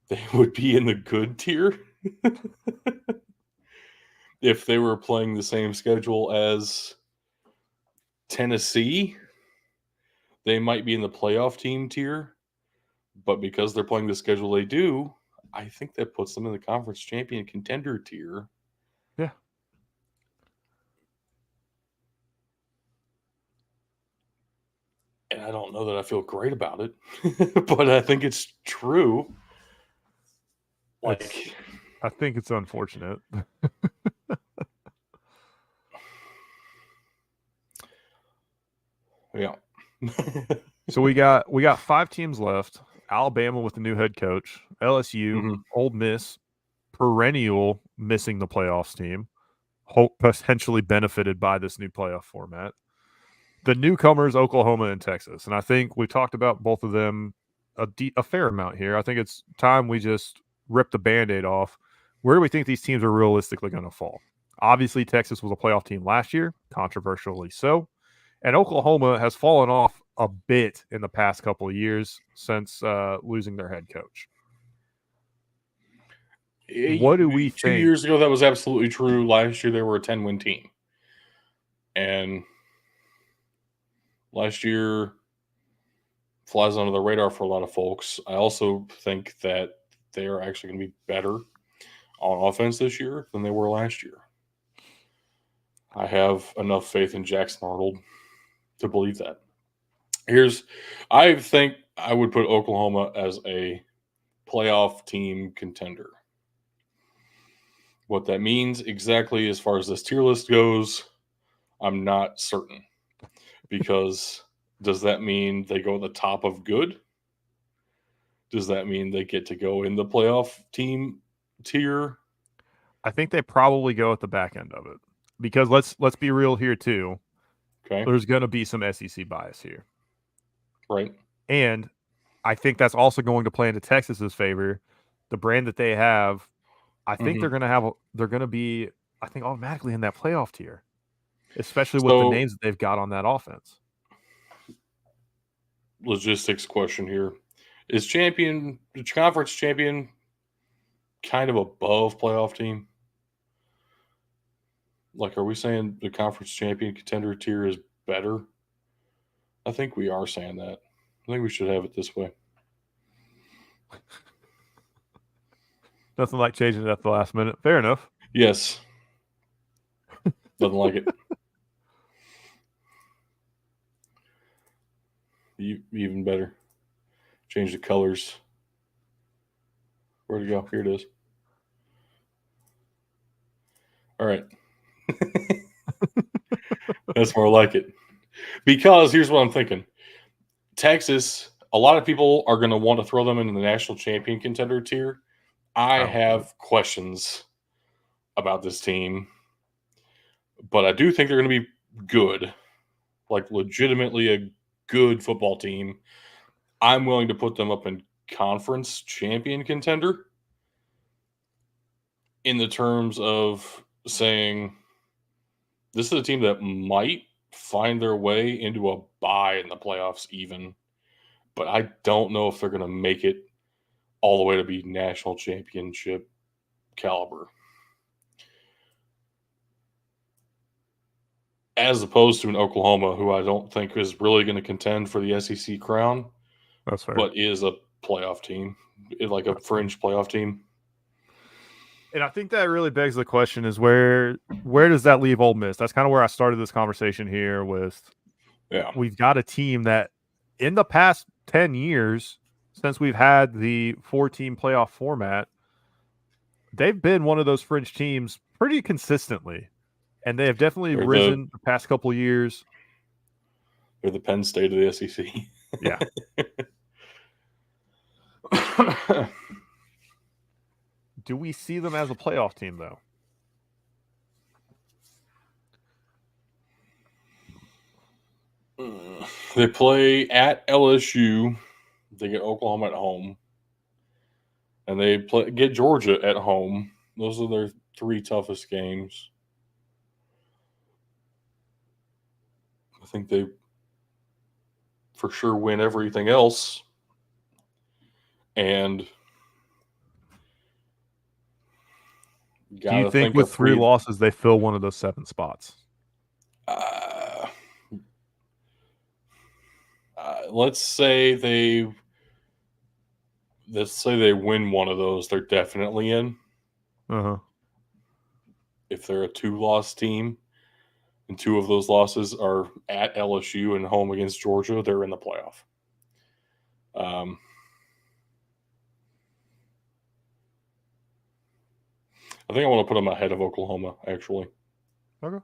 they would be in the good tier. If they were playing the same schedule as Tennessee, they might be in the playoff team tier. But because they're playing the schedule they do, I think that puts them in the conference champion contender tier. Yeah. And I don't know that I feel great about it, but I think it's true. I think it's unfortunate. Yeah. So we got 5 teams left. Alabama with the new head coach, LSU, Mhm. Ole Miss, perennial missing the playoffs team, potentially benefited by this new playoff format. The newcomers, Oklahoma and Texas. And I think we talked about both of them a fair amount here. I think it's time we just rip the Band-Aid off. Where do we think these teams are realistically going to fall? Obviously, Texas was a playoff team last year, controversially so. And Oklahoma has fallen off a bit in the past couple of years since losing their head coach. What do we 2 think? years ago, that was absolutely true. Last year, they were a 10-win team. And last year flies under the radar for a lot of folks. I also think that they are actually going to be better on offense this year than they were last year. I have enough faith in Jackson Arnold to believe that. I think I would put Oklahoma as a playoff team contender. What that means exactly as far as this tier list goes, I'm not certain. Because does that mean they go at the top of good? Does that mean they get to go in the playoff team tier? I think they probably go at the back end of it because let's be real here too. Okay. There's going to be some SEC bias here, Right. and I think that's also going to play into Texas's favor. The brand that they have, I think Mm-hmm. they're going to be, I think, automatically in that playoff tier, especially with the So, names that they've got on that offense. logistics question here. Is the conference champion kind of above playoff team? Like, are we saying the conference champion contender tier is better? I think we are saying that. I think we should have it this way. Nothing like changing it at the last minute. Fair enough. Yes. Doesn't like it. Even better. Change the colors. Where'd it go? Here it is. All right. That's more like it. Because here's what I'm thinking. Texas, a lot of people are going to want to throw them into the national champion contender tier. I have questions about this team, but I do think they're going to be good, like legitimately a good football team. I'm willing to put them up in conference champion contender in the terms of saying this is a team that might find their way into a bye in the playoffs even, but I don't know if they're going to make it all the way to be national championship caliber. As opposed to an Oklahoma, who I don't think is really going to contend for the SEC crown. That's fair. But is a playoff team, like a fringe playoff team. And I think that really begs the question is where does that leave Ole Miss? That's kind of where I started this conversation here with. Yeah. We've got a team that in the past 10 years, since we've had the 4-team playoff format, they've been one of those fringe teams pretty consistently. And they have definitely risen the past couple of years. They're the Penn State of the SEC. Yeah. Do we see them as a playoff team, though? They play at LSU. They get Oklahoma at home. And they get Georgia at home. Those are their 3 toughest games. I think they for sure win everything else. And do you think with 3 losses they fill one of those 7 spots? Let's say they win one of those, they're definitely in. If they're a 2-loss team and 2 of those losses are at LSU and home against Georgia, they're in the playoff. I think I want to put them ahead of Oklahoma, actually. Okay.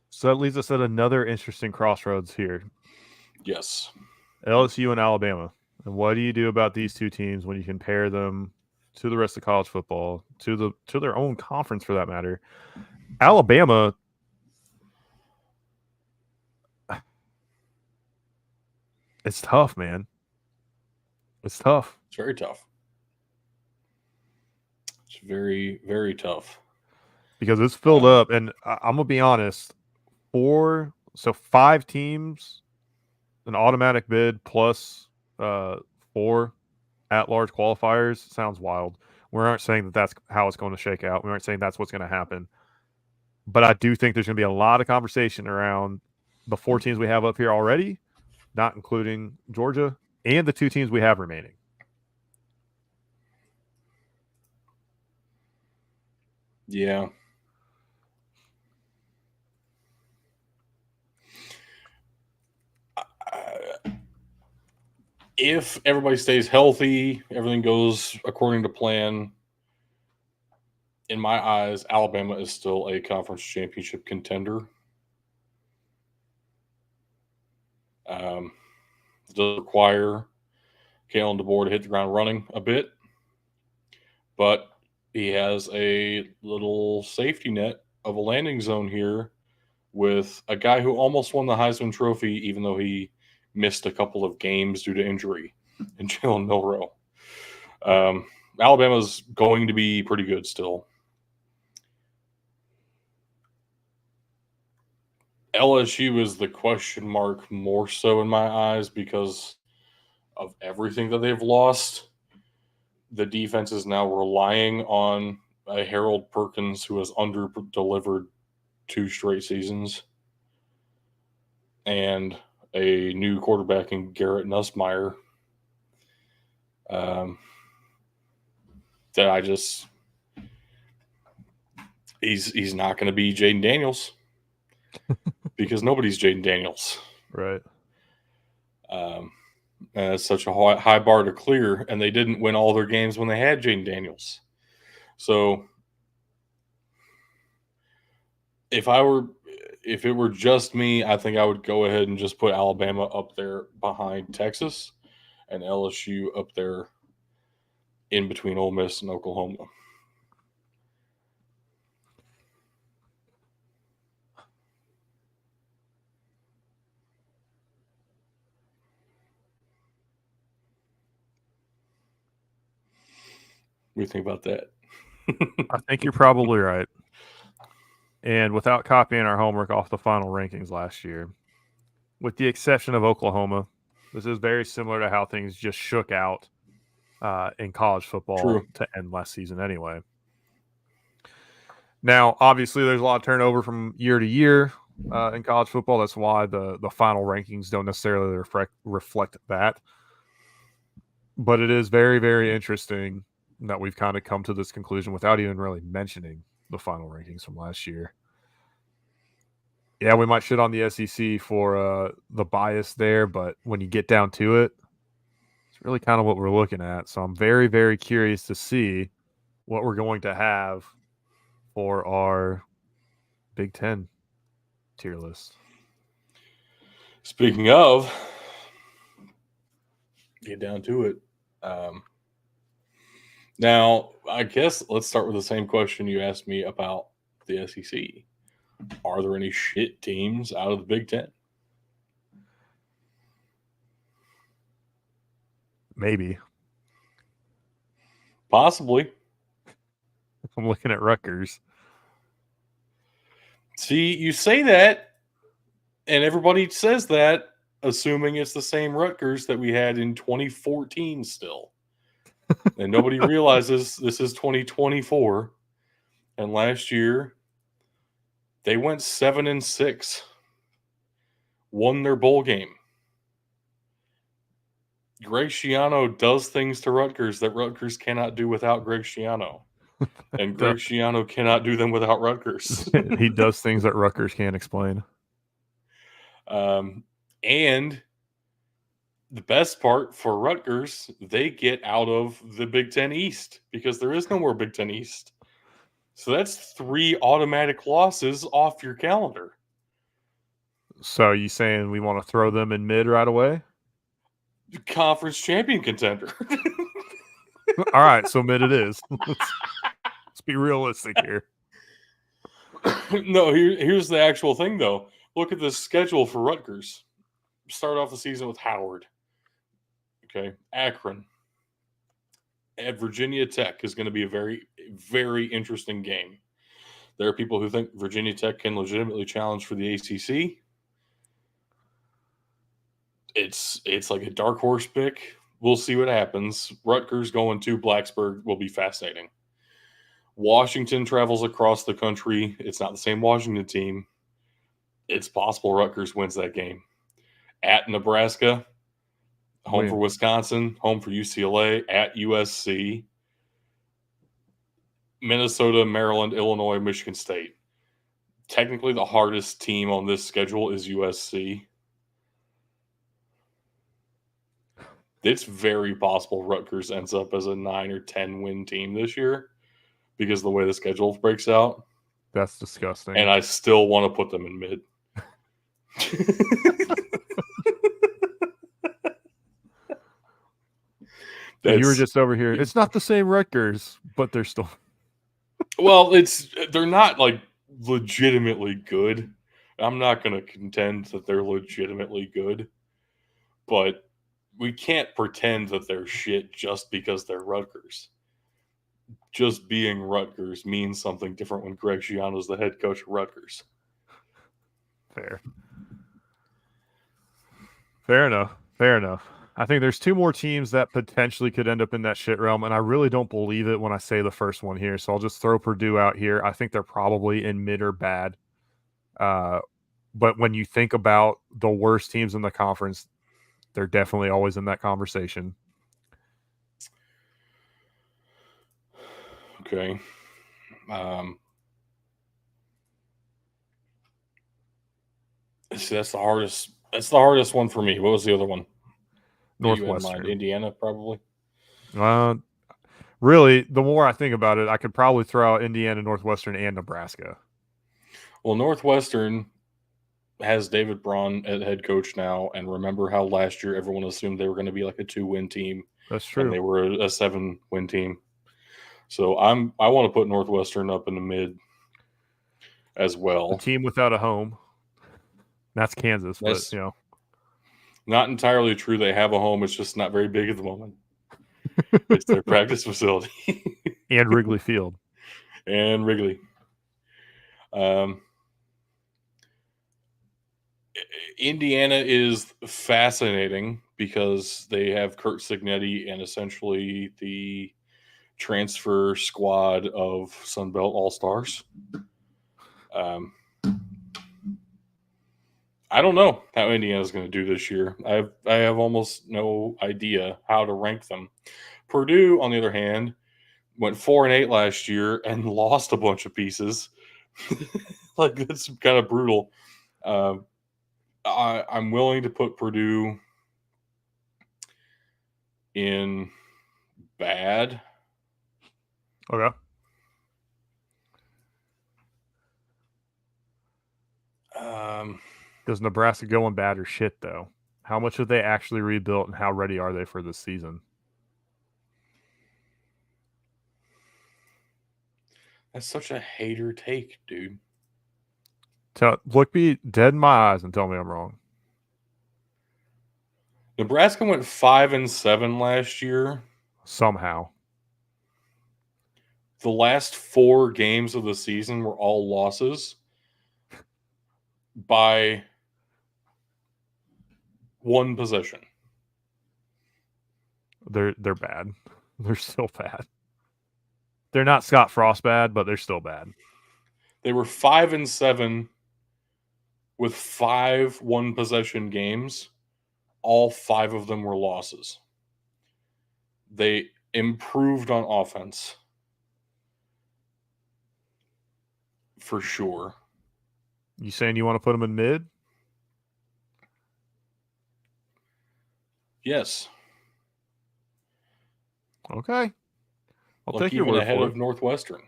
So that leaves us at another interesting crossroads here. Yes. LSU and Alabama. And what do you do about these 2 teams when you compare them to the rest of college football, to their own conference for that matter? Alabama, it's tough, man. It's tough. It's very tough. It's very, very tough. Because it's filled up, and I'm going to be honest, 5 teams, an automatic bid plus 4 at-large qualifiers sounds wild. We aren't saying that that's how it's going to shake out. We aren't saying that's what's going to happen. But I do think there's going to be a lot of conversation around the 4 teams we have up here already, not including Georgia, and the 2 teams we have remaining. Yeah. If everybody stays healthy, everything goes according to plan, in my eyes, Alabama is still a conference championship contender. It does require Kalen DeBoer to hit the ground running a bit, but he has a little safety net of a landing zone here with a guy who almost won the Heisman Trophy, even though he missed a couple of games due to injury, in Jalen Milroe. Alabama's going to be pretty good still. LSU is the question mark more so in my eyes because of everything that they've lost. The defense is now relying on a Harold Perkins who has under-delivered 2 straight seasons and a new quarterback in Garrett Nussmeier. That I just he's not going to be Jaden Daniels because nobody's Jaden Daniels, right? And it's such a high bar to clear, and they didn't win all their games when they had Jaden Daniels. So if it were just me, I think I would go ahead and just put Alabama up there behind Texas and LSU up there in between Ole Miss and Oklahoma. What do you think about that? I think you're probably right. And without copying our homework off the final rankings last year, with the exception of Oklahoma, this is very similar to how things just shook out in college football True. to end last season anyway. Now, obviously, there's a lot of turnover from year to year in college football. That's why the final rankings don't necessarily reflect that. But it is very, very interesting that we've kind of come to this conclusion without even really mentioning the final rankings from last year. Yeah, we might shit on the SEC for the bias there, but when you get down to it, it's really kind of what we're looking at. So I'm very, very curious to see what we're going to have for our Big Ten tier list. Speaking of, get down to it. Now, I guess let's start with the same question you asked me about the SEC. Are there any shit teams out of the Big Ten? Maybe. Possibly. I'm looking at Rutgers. See, you say that, and everybody says that, assuming it's the same Rutgers that we had in 2014 still. And nobody realizes this is 2024. And last year, they went 7-6, won their bowl game. Greg Schiano does things to Rutgers that Rutgers cannot do without Greg Schiano. And Greg Schiano cannot do them without Rutgers. He does things that Rutgers can't explain. And the best part for Rutgers, they get out of the Big Ten East because there is no more Big Ten East. So that's 3 automatic losses off your calendar. So you saying we want to throw them in mid right away? Conference champion contender. All right, so mid it is. Let's be realistic here. No, here's the actual thing, though. Look at the schedule for Rutgers. Start off the season with Howard. Okay, Akron. At Virginia Tech is going to be a very, very interesting game. There are people who think Virginia Tech can legitimately challenge for the ACC. It's like a dark horse pick. We'll see what happens. Rutgers going to Blacksburg will be fascinating. Washington travels across the country. It's not the same Washington team. It's possible Rutgers wins that game. At Nebraska, home for Wisconsin, home for UCLA, at USC, Minnesota, Maryland, Illinois, Michigan State. Technically, the hardest team on this schedule is USC. It's very possible Rutgers ends up as a 9 or 10 win team this year because of the way the schedule breaks out. That's disgusting. And I still want to put them in mid. You were just over here. It's not the same Rutgers, but they're still. Well, they're not like legitimately good. I'm not going to contend that they're legitimately good, but we can't pretend that they're shit just because they're Rutgers. Just being Rutgers means something different when Greg Schiano's the head coach of Rutgers. Fair enough. I think there's 2 more teams that potentially could end up in that shit realm, and I really don't believe it when I say the first one here. So I'll just throw Purdue out here. I think they're probably in mid or bad. But when you think about the worst teams in the conference, they're definitely always in that conversation. Okay. See, that's the hardest. That's the hardest one for me. What was the other one? Northwestern. Indiana, probably. Really, the more I think about it, I could probably throw out Indiana, Northwestern, and Nebraska. Well, Northwestern has David Braun at head coach now, and remember how last year everyone assumed they were going to be like a 2-win team, That's and true. they were a 7-win team. So I want to put Northwestern up in the mid as well. The team without a home. That's Kansas, but That's not entirely true. They have a home. It's just not very big at the moment. It's their practice facility. And Wrigley Field. And Wrigley. Indiana is fascinating because they have Kurt Signetti and essentially the transfer squad of Sunbelt All-Stars. I don't know how Indiana's going to do this year. I have almost no idea how to rank them. Purdue, on the other hand, went 4-8 last year and lost a bunch of pieces. Like, that's kind of brutal. I'm willing to put Purdue in bad. Okay. Does Nebraska go in bad or shit, though? How much have they actually rebuilt, and how ready are they for this season? That's such a hater take, dude. Look me dead in my eyes and tell me I'm wrong. Nebraska went 5-7 last year. Somehow. The last 4 games of the season were all losses by 1 possession. They're bad. They're still bad. They're not Scott Frost bad, but they're still bad. They were 5-7 with 5 1-possession games. All 5 of them were losses. They improved on offense. For sure. You saying you want to put them in mid? Yes. Okay. I'll take your even word ahead for of it. Northwestern.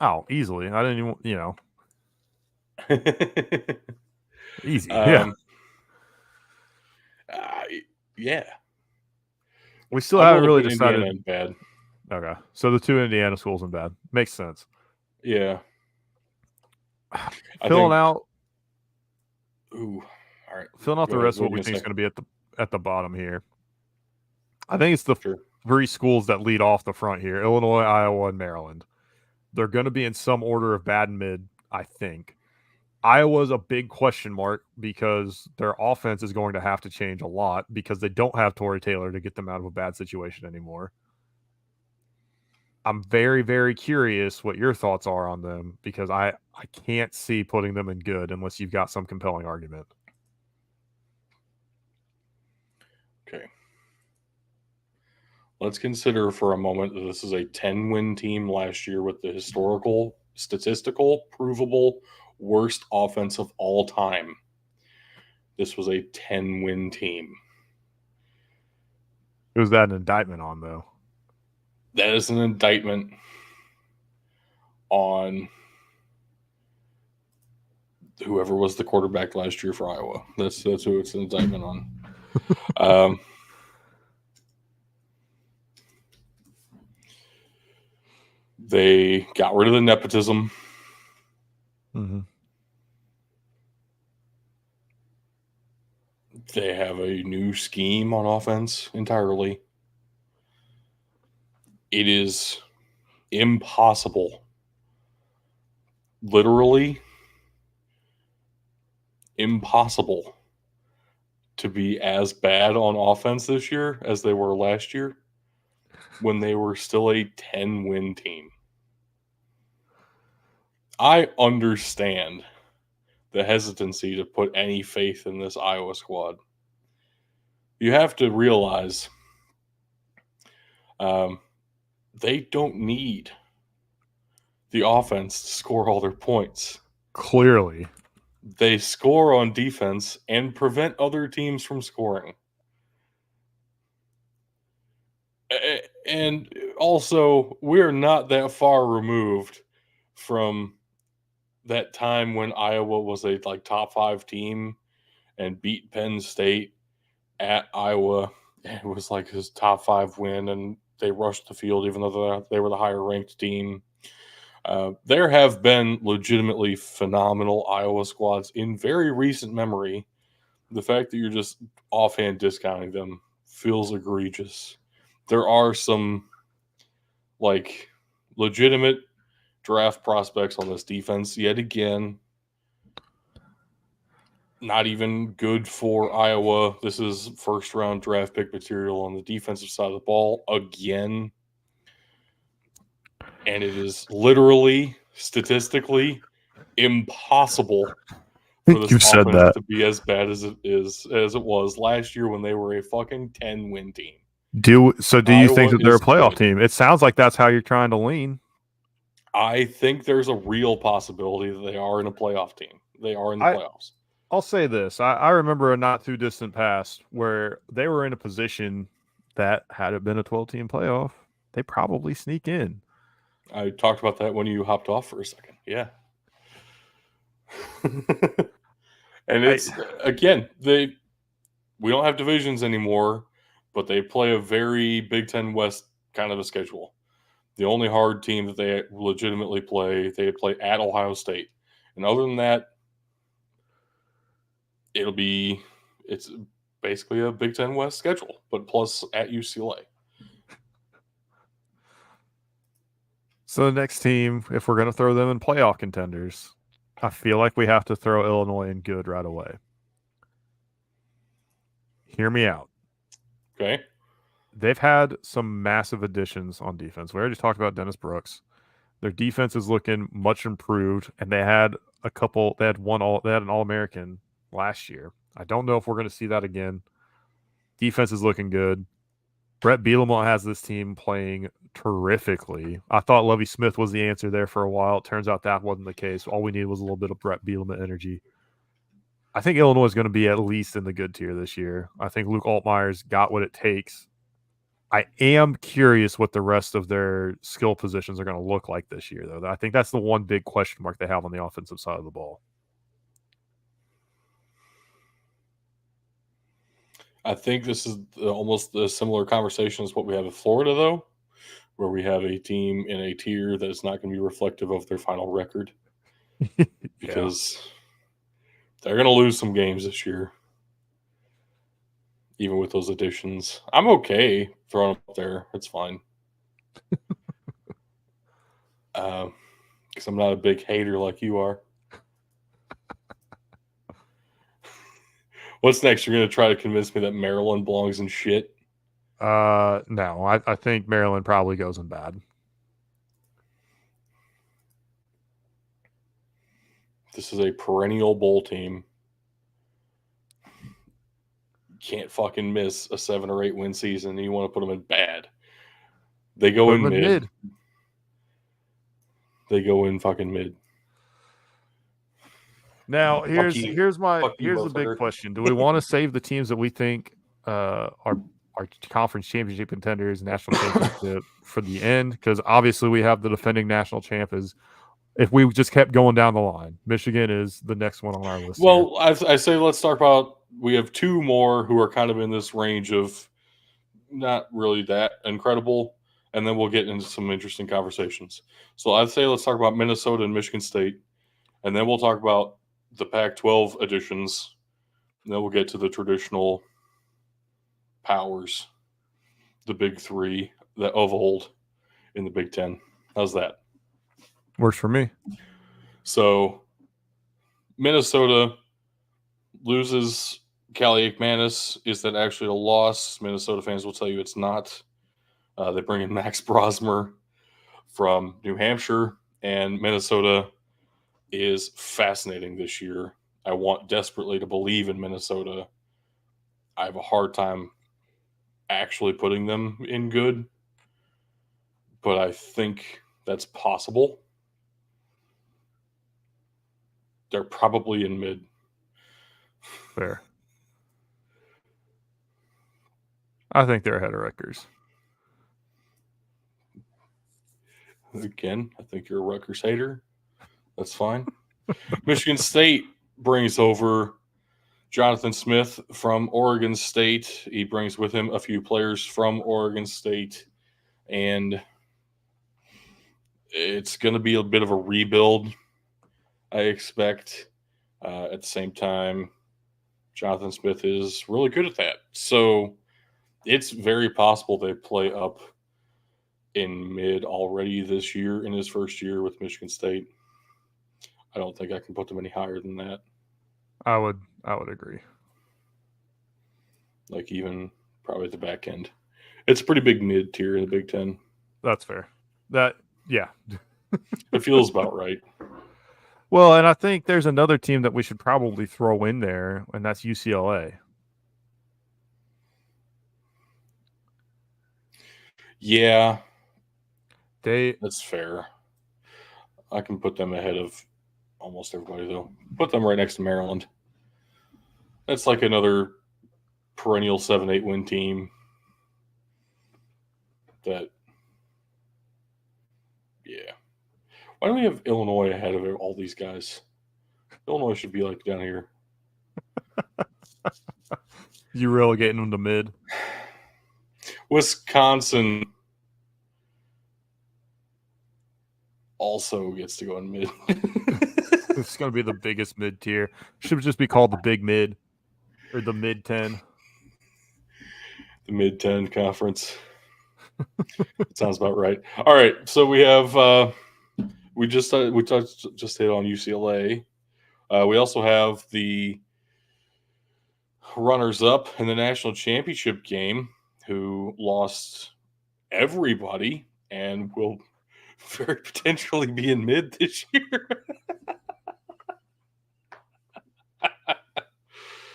Oh, easily. I didn't even, easy. Yeah. We still haven't really put decided. Indiana in bad. Okay. So the 2 Indiana schools in bad. Makes sense. Yeah. Filling out. Ooh. All right. Filling out the rest of what we think is going to be at the bottom here. I think it's the 3 schools that lead off the front here: Illinois, Iowa, and Maryland. They're going to be in some order of bad and mid, I think. Iowa's a big question mark because their offense is going to have to change a lot because they don't have Torrey Taylor to get them out of a bad situation anymore. I'm very, very curious what your thoughts are on them because I can't see putting them in good unless you've got some compelling argument. Okay. Let's consider for a moment that this is a 10-win team last year with the historical, statistical, provable worst offense of all time. This was a 10-win team. Who's that an indictment on, though? That is an indictment on whoever was the quarterback last year for Iowa. That's who it's an indictment on. They got rid of the nepotism. Mm-hmm. They have a new scheme on offense entirely. It is impossible, literally impossible, to be as bad on offense this year as they were last year when they were still a 10-win team. I understand the hesitancy to put any faith in this Iowa squad. You have to realize they don't need the offense to score all their points. Clearly. They score on defense and prevent other teams from scoring. And also, we're not that far removed from that time when Iowa was a like top 5 team and beat Penn State at Iowa. It was like his top 5 win, and they rushed the field even though they were the higher ranked team. There have been legitimately phenomenal Iowa squads in very recent memory. The fact that you're just offhand discounting them feels egregious. There are some like legitimate draft prospects on this defense yet again. Not even good for Iowa. This is first round draft pick material on the defensive side of the ball again. And it is literally, statistically, impossible for this offense to be as bad as it was last year when they were a fucking 10-win team. Do you think that they're a playoff team? It sounds like that's how you're trying to lean. I think there's a real possibility that they are in a playoff team. They are in the playoffs. I'll say this. I remember a not too distant past where they were in a position that had it been a 12-team playoff, they probably sneak in. I talked about that when you hopped off for a second. Yeah. And it's again, we don't have divisions anymore, but they play a very Big Ten West kind of a schedule. The only hard team that they legitimately play, they play at Ohio State. And other than that, it's basically a Big Ten West schedule, but plus at UCLA. So the next team, if we're going to throw them in playoff contenders, I feel like we have to throw Illinois in good right away. Hear me out. Okay. They've had some massive additions on defense. We already talked about Dennis Brooks. Their defense is looking much improved, and they had an All-American last year. I don't know if we're going to see that again. Defense is looking good. Brett Bielema has this team playing terrifically. I thought Lovie Smith was the answer there for a while. It turns out that wasn't the case. All we needed was a little bit of Brett Bielema energy. I think Illinois is going to be at least in the good tier this year. I think Luke Altmaier's got what it takes. I am curious what the rest of their skill positions are going to look like this year, though. I think that's the one big question mark they have on the offensive side of the ball. I think this is almost a similar conversation as what we have in Florida, though, where we have a team in a tier that is not going to be reflective of their final record because they're going to lose some games this year, even with those additions. I'm okay throwing them up there. It's fine. Because I'm not a big hater like you are. What's next? You're going to try to convince me that Maryland belongs in shit? No, I think Maryland probably goes in bad. This is a perennial bowl team. Can't fucking miss a 7 or 8 win season, and you want to put them in bad. They go in mid. They go in fucking mid. Now, here's the big question. Do we want to save the teams that we think are conference championship contenders, national championship for the end? Because obviously we have the defending national champ. If we just kept going down the line, Michigan is the next one on our list. Well, I say let's talk about, we have 2 more who are kind of in this range of not really that incredible, and then we'll get into some interesting conversations. So I'd say let's talk about Minnesota and Michigan State, and then we'll talk about the Pac-12 additions, and then we'll get to the traditional powers, the big 3 that of old in the Big Ten. How's that? Works for me. So Minnesota loses Callie McManus. Is that actually a loss? Minnesota fans will tell you it's not. They bring in Max Brosmer from New Hampshire, and Minnesota is fascinating this year. I want desperately to believe in Minnesota. I have a hard time actually putting them in good, but I think that's possible. They're probably in mid. Fair. I think they're ahead of Rutgers. Again, I think you're a Rutgers hater. That's fine. Michigan State brings over Jonathan Smith from Oregon State. He brings with him a few players from Oregon State, and it's going to be a bit of a rebuild, I expect. At the same time, Jonathan Smith is really good at that. So it's very possible they play up in mid already this year in his first year with Michigan State. I don't think I can put them any higher than that. I would agree. Like even probably at the back end. It's a pretty big mid tier in the Big Ten. That's fair. Yeah. It feels about right. Well, and I think there's another team that we should probably throw in there, and that's UCLA. Yeah, that's fair. I can put them ahead of almost everybody, though. Put them right next to Maryland. That's like another perennial 7-8 win team. That, yeah. Why don't we have Illinois ahead of all these guys? Illinois should be like down here. You relegating them to mid? Wisconsin also gets to go in mid. It's going to be the biggest mid tier. Should just be called the Big Mid or the Mid 10. The Mid 10 conference. Sounds about right. All right, so we have we just hit on UCLA. We also have the runners-up in the national championship game who lost everybody and will very potentially be in mid this year.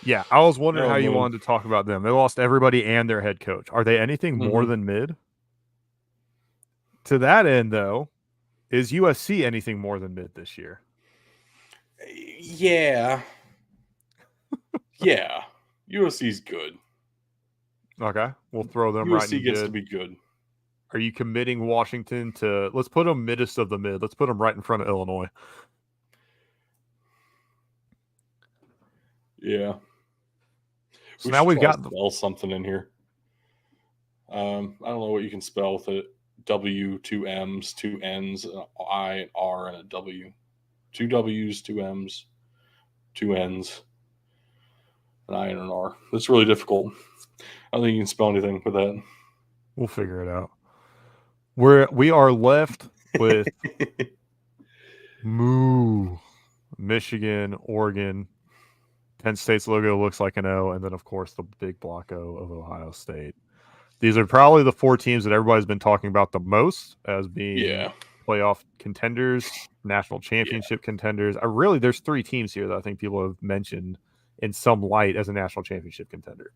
Yeah, I was wondering how you wanted to talk about them. They lost everybody and their head coach. Are they anything more than mid? To that end, though, is USC anything more than mid this year? Yeah. Yeah. USC's good. Okay, we'll throw them USC right in gets mid. to be good. Are you committing Washington to? Let's put them middest of the mid. Let's put them right in front of Illinois. Yeah. So now we've got spell something in here. I don't know what you can spell with it. W, 2 M's, 2 N's, an I, an R, and a W. 2 W's, 2 M's, 2 N's, an I, and an R. That's really difficult. I don't think you can spell anything with that. We'll figure it out. We are left with Michigan, Oregon. Penn State's logo looks like an O, and then, of course, the big block O of Ohio State. These are probably the four teams that everybody's been talking about the most as being playoff contenders, national championship contenders. There's three teams here that I think people have mentioned in some light as a national championship contender.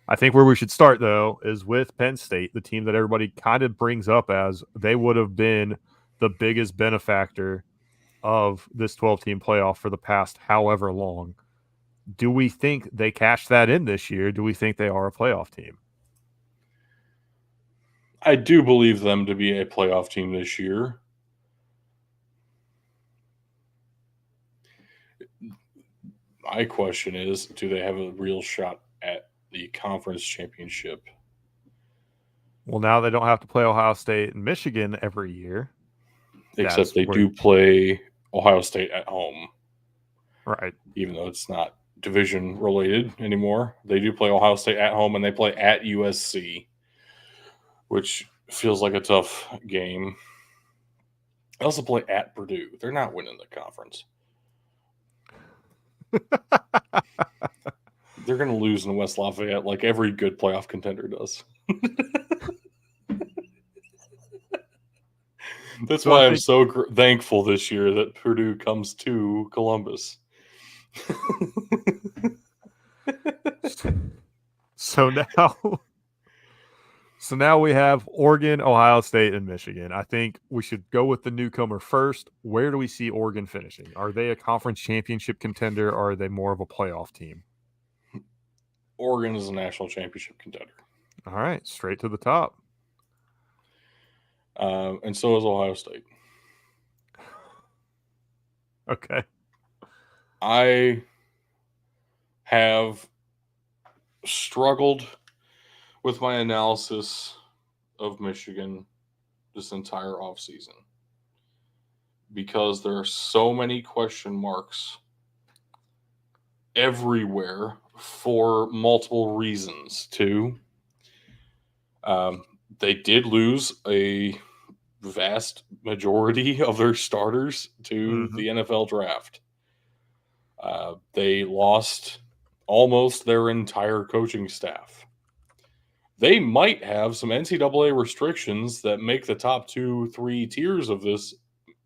I think where we should start, though, is with Penn State, the team that everybody kind of brings up as they would have been the biggest benefactor of this 12-team playoff for the past however long. Do we think they cash that in this year? Do we think they are a playoff team? I do believe them to be a playoff team this year. My question is, do they have a real shot at the conference championship? Well, now they don't have to play Ohio State and Michigan every year. Except they do play Ohio State at home. Right. Even though it's not division related anymore. They do play Ohio State at home, and they play at USC, which feels like a tough game. They also play at Purdue. They're not winning the conference. They're going to lose in West Lafayette like every good playoff contender does. That's why I'm so thankful this year that Purdue comes to Columbus. So now we have Oregon, Ohio State, and Michigan. I think we should go with the newcomer first. Where do we see Oregon finishing? Are they a conference championship contender, or are they more of a playoff team? Oregon is a national championship contender. All right, straight to the top. And so is Ohio State. Okay. I have struggled with my analysis of Michigan this entire offseason because there are so many question marks everywhere for multiple reasons, too. They did lose a vast majority of their starters to Mm-hmm. the NFL draft. They lost almost their entire coaching staff. They might have some NCAA restrictions that make the top 2-3 tiers of this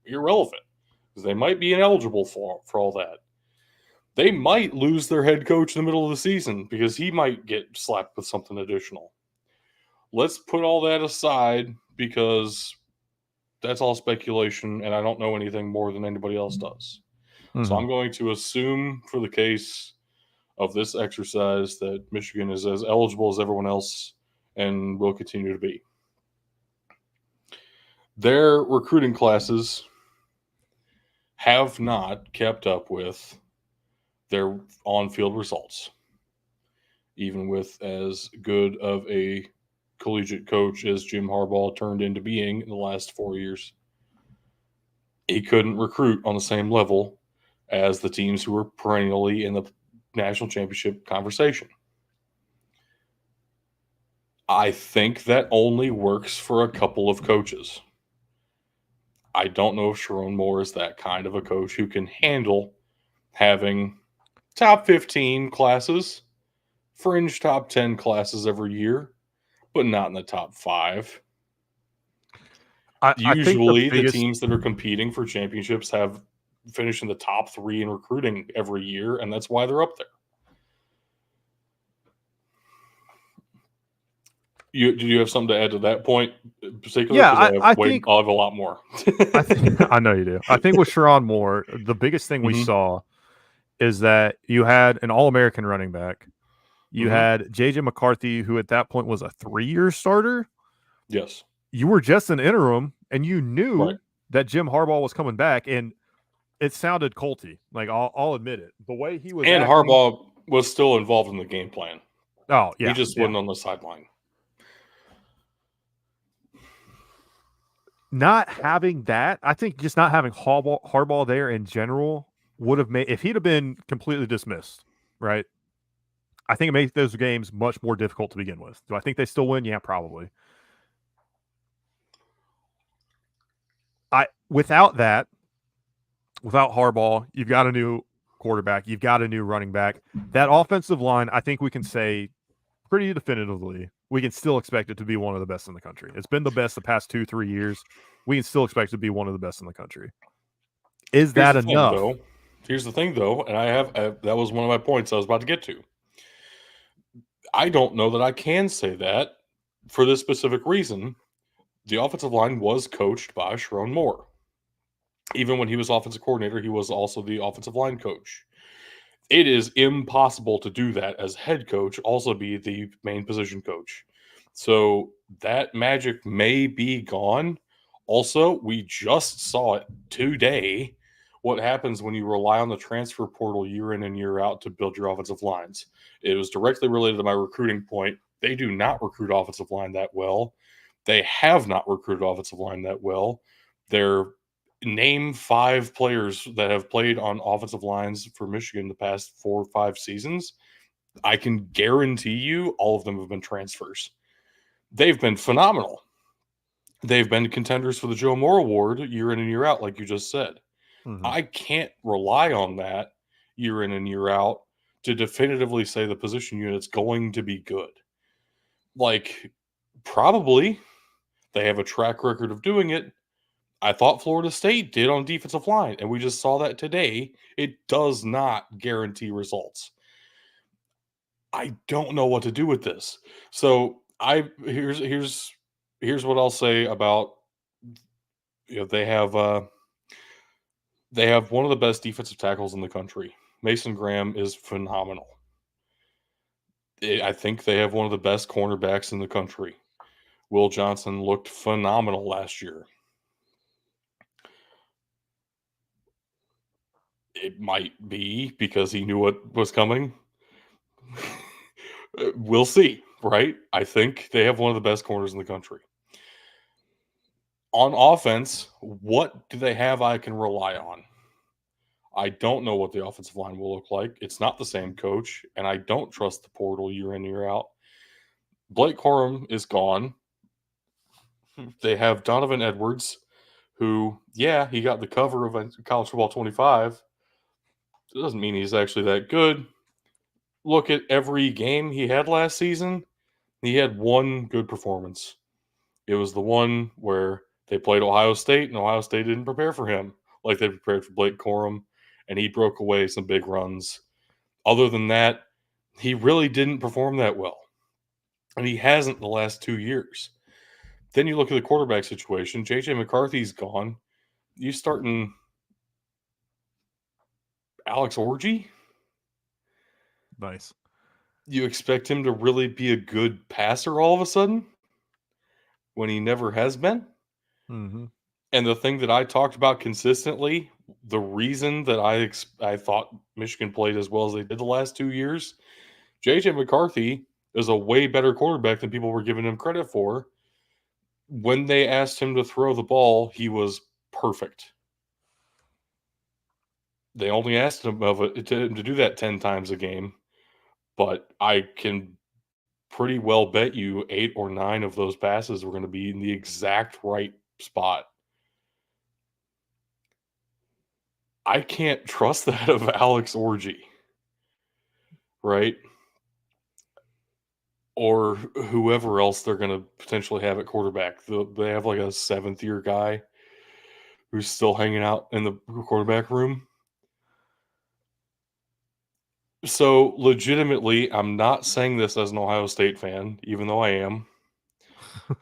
irrelevant because they might be ineligible for all that. They might lose their head coach in the middle of the season because he might get slapped with something additional. Let's put all that aside because that's all speculation and I don't know anything more than anybody else does. So Mm-hmm. I'm going to assume for the case of this exercise that Michigan is as eligible as everyone else and will continue to be. Their recruiting classes have not kept up with their on-field results, even with as good of a collegiate coach as Jim Harbaugh turned into being in the last 4 years. He couldn't recruit on the same level as the teams who were perennially in the national championship conversation. I think that only works for a couple of coaches. I don't know if Sharon Moore is that kind of a coach who can handle having top 15 classes, fringe top 10 classes every year, but not in the top 5. I think the Usually, the biggest teams that are competing for championships have finished in the top 3 in recruiting every year, and that's why they're up there. Do you have something to add to that point, particularly? yeah, Because I I think have a lot more. I think I know you do. I think with Sharon Moore, the biggest thing we Mm-hmm. saw is that you had an All-American running back. You Mm-hmm. had JJ McCarthy, who at that point was a 3-year starter. Yes. You were just an interim, and you Right. knew that Jim Harbaugh was coming back, and it sounded colty. Like I'll admit it. The way he was And acting. Harbaugh was still involved in the game plan. Oh He yeah, just yeah. wasn't on the sideline. Not having that, I think just not having Harbaugh there in general would have made, if he'd have been completely dismissed, right? I think it made those games much more difficult to begin with. Do I think they still win? Yeah, probably. Without that, without Harbaugh, you've got a new quarterback, you've got a new running back. That offensive line, I think we can say pretty definitively, we can still expect it to be one of the best in the country. It's been the best the past 2-3 years. We can still expect it to be one of the best in the country. Is that enough? Here's the thing, though, and that was one of my points I was about to get to. I don't know that I can say that for this specific reason. The offensive line was coached by Sharon Moore. Even when he was offensive coordinator, he was also the offensive line coach. It is impossible to do that as head coach, also be the main position coach. So that magic may be gone. Also, we just saw it today. What happens when you rely on the transfer portal year in and year out to build your offensive lines? It was directly related to my recruiting point. They do not recruit offensive line that well. They have not recruited offensive line that well. They're name 5 players that have played on offensive lines for Michigan the past 4 or 5 seasons. I can guarantee you all of them have been transfers. They've been phenomenal. They've been contenders for the Joe Moore Award year in and year out, like you just said. Mm-hmm. I can't rely on that year in and year out to definitively say the position unit's going to be good. Like, probably they have a track record of doing it. I thought Florida State did on defensive line, and we just saw that today. It does not guarantee results. I don't know what to do with this. So here's what I'll say about, they have one of the best defensive tackles in the country. Mason Graham is phenomenal. I think they have one of the best cornerbacks in the country. Will Johnson looked phenomenal last year. It might be because he knew what was coming. We'll see, right? I think they have one of the best corners in the country. On offense, what do they have I can rely on? I don't know what the offensive line will look like. It's not the same coach, and I don't trust the portal year in, year out. Blake Corum is gone. They have Donovan Edwards, who, yeah, he got the cover of College Football 25. It doesn't mean he's actually that good. Look at every game he had last season. He had one good performance. It was the one where they played Ohio State, and Ohio State didn't prepare for him like they prepared for Blake Corum, and he broke away some big runs. Other than that, he really didn't perform that well, and he hasn't the last 2 years. Then you look at the quarterback situation. J.J. McCarthy's gone. You starting Alex Orji? Nice. You expect him to really be a good passer all of a sudden when he never has been? Mm-hmm. And the thing that I talked about consistently, the reason that I thought Michigan played as well as they did the last 2 years, J.J. McCarthy is a way better quarterback than people were giving him credit for. When they asked him to throw the ball, he was perfect. They only asked him to do that 10 times a game, but I can pretty well bet you 8 or 9 of those passes were going to be in the exact right spot. I can't trust that of Alex Orji, right? Or whoever else they're going to potentially have at quarterback. They have like a 7th-year guy who's still hanging out in the quarterback room. So, legitimately, I'm not saying this as an Ohio State fan, even though I am.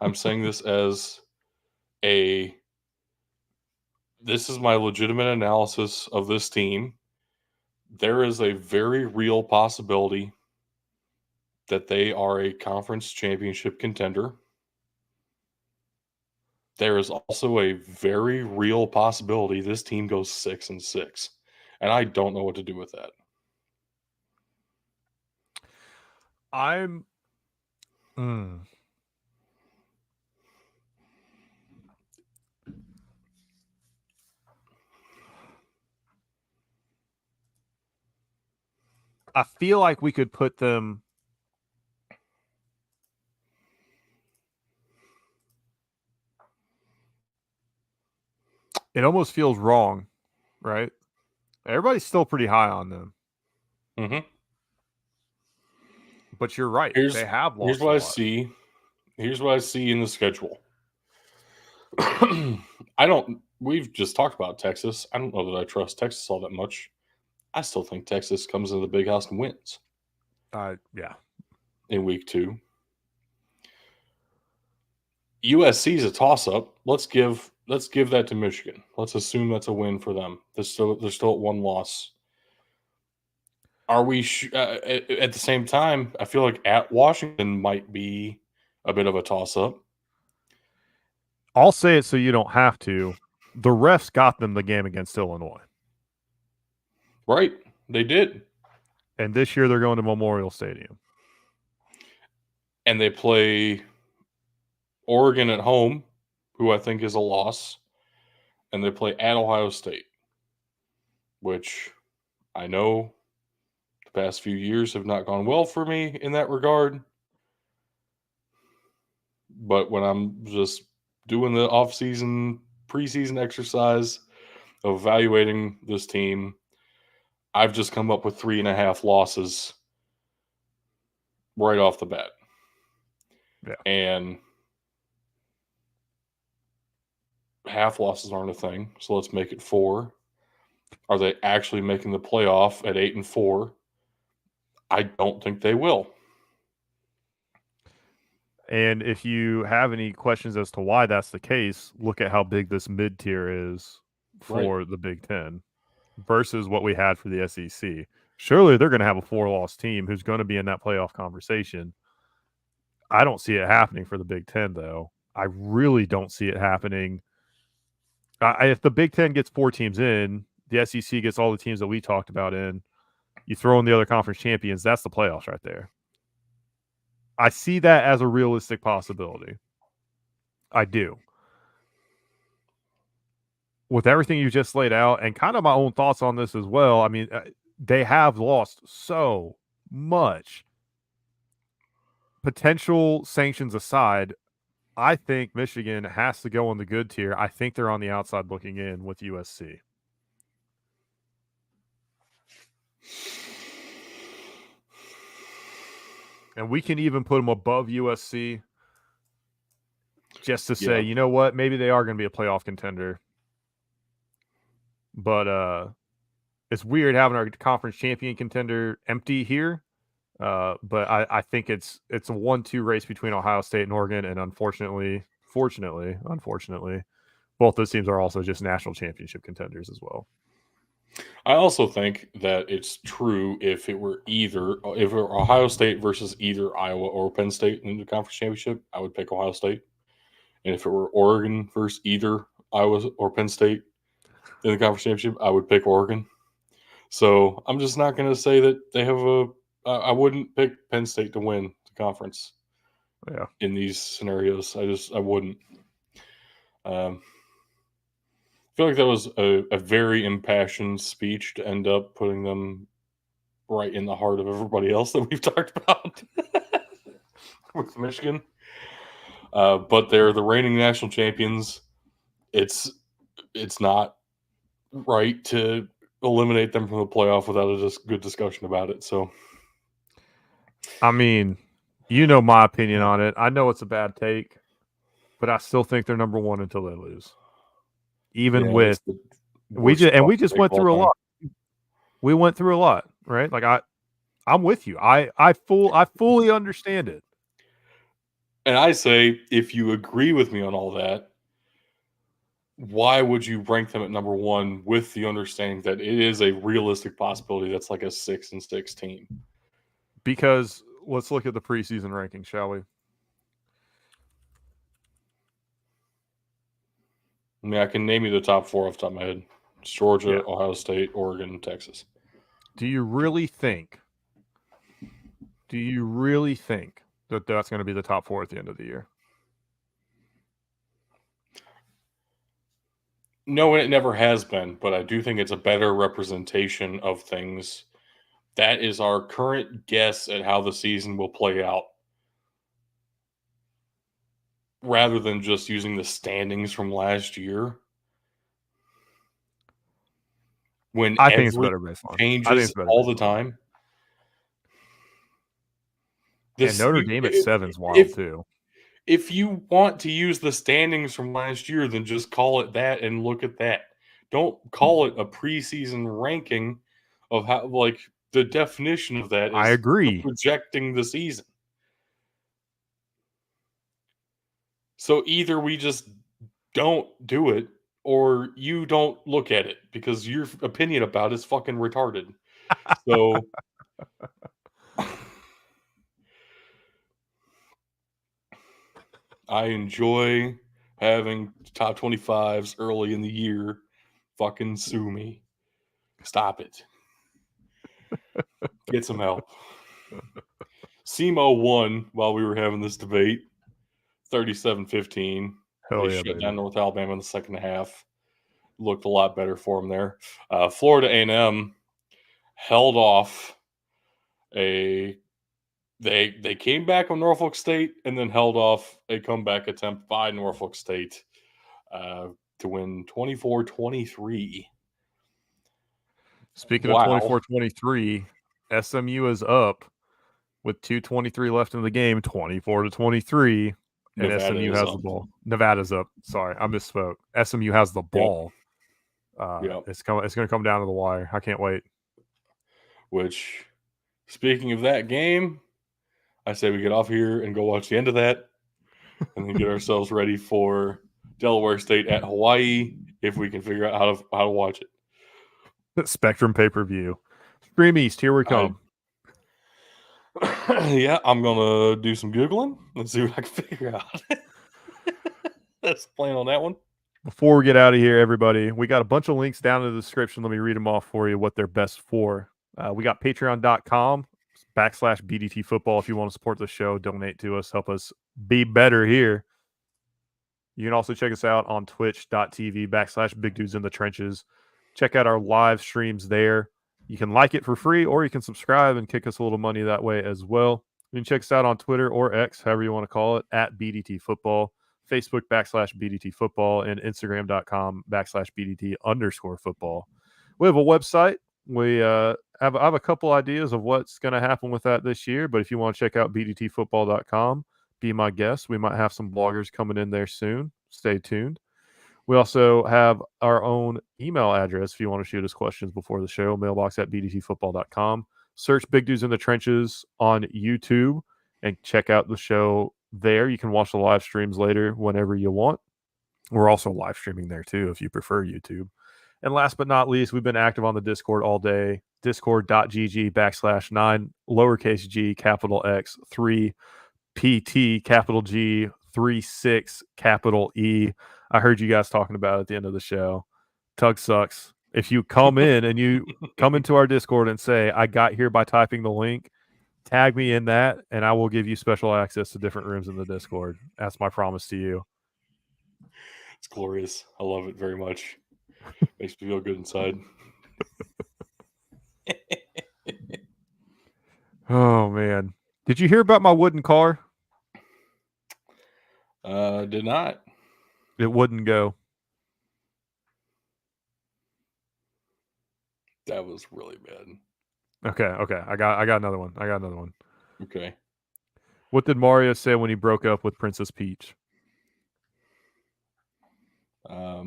I'm saying this as this is my legitimate analysis of this team. There is a very real possibility that they are a conference championship contender. There is also a very real possibility this team goes 6-6, and I don't know what to do with that. I'm. I feel like we could put them. It almost feels wrong, right? Everybody's still pretty high on them. Mm-hmm. But you're right. They have lost here's what a I lot. see. Here's what I see in the schedule. We've just talked about Texas. I don't know that I trust Texas all that much. I still think Texas comes into the big house and wins. Yeah. In week 2. USC is a toss-up. Let's give that to Michigan. Let's assume that's a win for them. They're still at 1 loss. Are we at the same time? I feel like at Washington might be a bit of a toss-up. I'll say it so you don't have to. The refs got them the game against Illinois. Right. They did. And this year they're going to Memorial Stadium. And they play Oregon at home, who I think is a loss. And they play at Ohio State, which I know the past few years have not gone well for me in that regard. But when I'm just doing the off-season, preseason exercise of evaluating this team, I've just come up with 3.5 losses right off the bat. Yeah. And half losses aren't a thing, so let's make it 4. Are they actually making the playoff at 8-4? I don't think they will. And if you have any questions as to why that's the case, look at how big this mid-tier is for the Big Ten versus what we had for the SEC. Surely they're going to have a 4-loss team who's going to be in that playoff conversation. I don't see it happening for the Big Ten, though. I really don't see it happening. If the Big Ten gets 4 teams in, the SEC gets all the teams that we talked about in. You throw in the other conference champions, that's the playoffs right there. I see that as a realistic possibility. I do. With everything you just laid out and kind of my own thoughts on this as well, I mean, they have lost so much. Potential sanctions aside, I think Michigan has to go in the good tier. I think they're on the outside looking in with USC. And we can even put them above USC just to say, you know what, maybe they are going to be a playoff contender. But it's weird having our conference champion contender empty here. But I think it's a 1-2 race between Ohio State and Oregon, and unfortunately, both those teams are also just national championship contenders as well. I also think that it's true if it were Ohio State versus either Iowa or Penn State in the conference championship, I would pick Ohio State. And if it were Oregon versus either Iowa or Penn State in the conference championship, I would pick Oregon. So I'm just not going to say that they have I wouldn't pick Penn State to win the conference. Yeah. In these scenarios, I wouldn't. I feel like that was a very impassioned speech to end up putting them right in the heart of everybody else that we've talked about with Michigan. But they're the reigning national champions. It's not right to eliminate them from the playoff without a good discussion about it. So, I mean, you know my opinion on it. I know it's a bad take, but I still think they're number one until they lose. Even with we just went through a lot. We went through a lot, right? Like I'm with you. I fully understand it. And I say, if you agree with me on all that, why would you rank them at number one with the understanding that it is a realistic possibility that's like a 6-6 team? Because let's look at the preseason rankings, shall we? I mean, I can name you the top 4 off the top of my head. It's Georgia, Ohio State, Oregon, Texas. Do you really think that that's going to be the top 4 at the end of the year? No, and it never has been, but I do think it's a better representation of things. That is our current guess at how the season will play out, rather than just using the standings from last year. When I think it's better baseline. Changes all the time. And Notre Dame at 7 is wild too. If you want to use the standings from last year, then just call it that and look at that. Don't call it a preseason ranking of how, like, the definition of that is I agree. Projecting the season. So either we just don't do it or you don't look at it because your opinion about it is fucking retarded. So I enjoy having top 25s early in the year. Fucking sue me. Stop it. Get some help. SEMO won while we were having this debate. 37-15. They shut down North Alabama in the second half. Looked a lot better for them there. Florida A&M held off They came back on Norfolk State and then held off a comeback attempt by Norfolk State to win 24-23. Speaking of 24-23, SMU is up with 2:23 left in the game, 24-23, and Nevada SMU has the ball. Nevada's up. Sorry, I misspoke. SMU has the ball. Yep. It's going to come down to the wire. I can't wait. Which, speaking of that game, I say we get off here and go watch the end of that, and then get ourselves ready for Delaware State at Hawaii if we can figure out how to watch it. Spectrum pay-per-view. Stream East, here we come. Yeah, I'm gonna do some Googling and see what I can figure out. That's the plan on that one. Before we get out of here, everybody, we got a bunch of links down in the description. Let me read them off for you, what they're best for. We got patreon.com/BDT football. If you want to support the show, donate to us, help us be better here. You can also check us out on twitch.tv/Big Dudes in the Trenches. Check out our live streams there. You can like it for free, or you can subscribe and kick us a little money that way as well. You can check us out on Twitter or X, however you want to call it, at BDT Football, Facebook /BDT Football, and Instagram.com /BDT_football. We have a website. We have a couple ideas of what's going to happen with that this year, but if you want to check out BDTfootball.com, be my guest. We might have some bloggers coming in there soon. Stay tuned. We also have our own email address if you want to shoot us questions before the show, mailbox@bdtfootball.com. Search Big Dudes in the Trenches on YouTube and check out the show there. You can watch the live streams later whenever you want. We're also live streaming there too if you prefer YouTube. And last but not least, we've been active on the Discord all day. Discord.gg/9 lowercase g capital X 3 PT capital G 36 capital E. I heard you guys talking about it at the end of the show. Tug sucks. If you come in and you come into our Discord and say, I got here by typing the link, tag me in that, and I will give you special access to different rooms in the Discord. That's my promise to you. It's glorious. I love it very much. Makes me feel good inside. Oh, man. Did you hear about my wooden car? Did not. It wouldn't go. That was really bad. Okay. I got another one. Okay. What did Mario say when he broke up with Princess Peach? I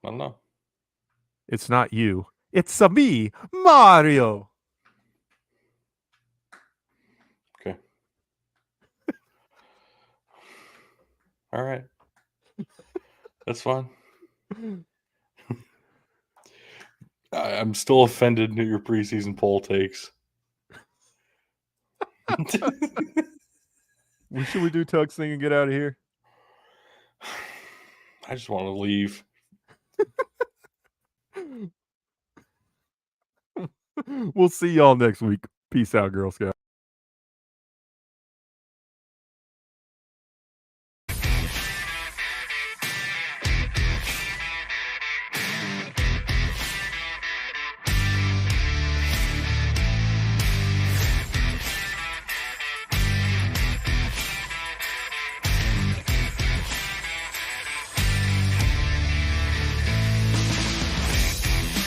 don't know. It's not you. It's me, Mario. Okay. All right. That's fine. I'm still offended at your preseason poll takes. Should we do Tug's thing and get out of here? I just want to leave. We'll see y'all next week. Peace out, Girl Scout.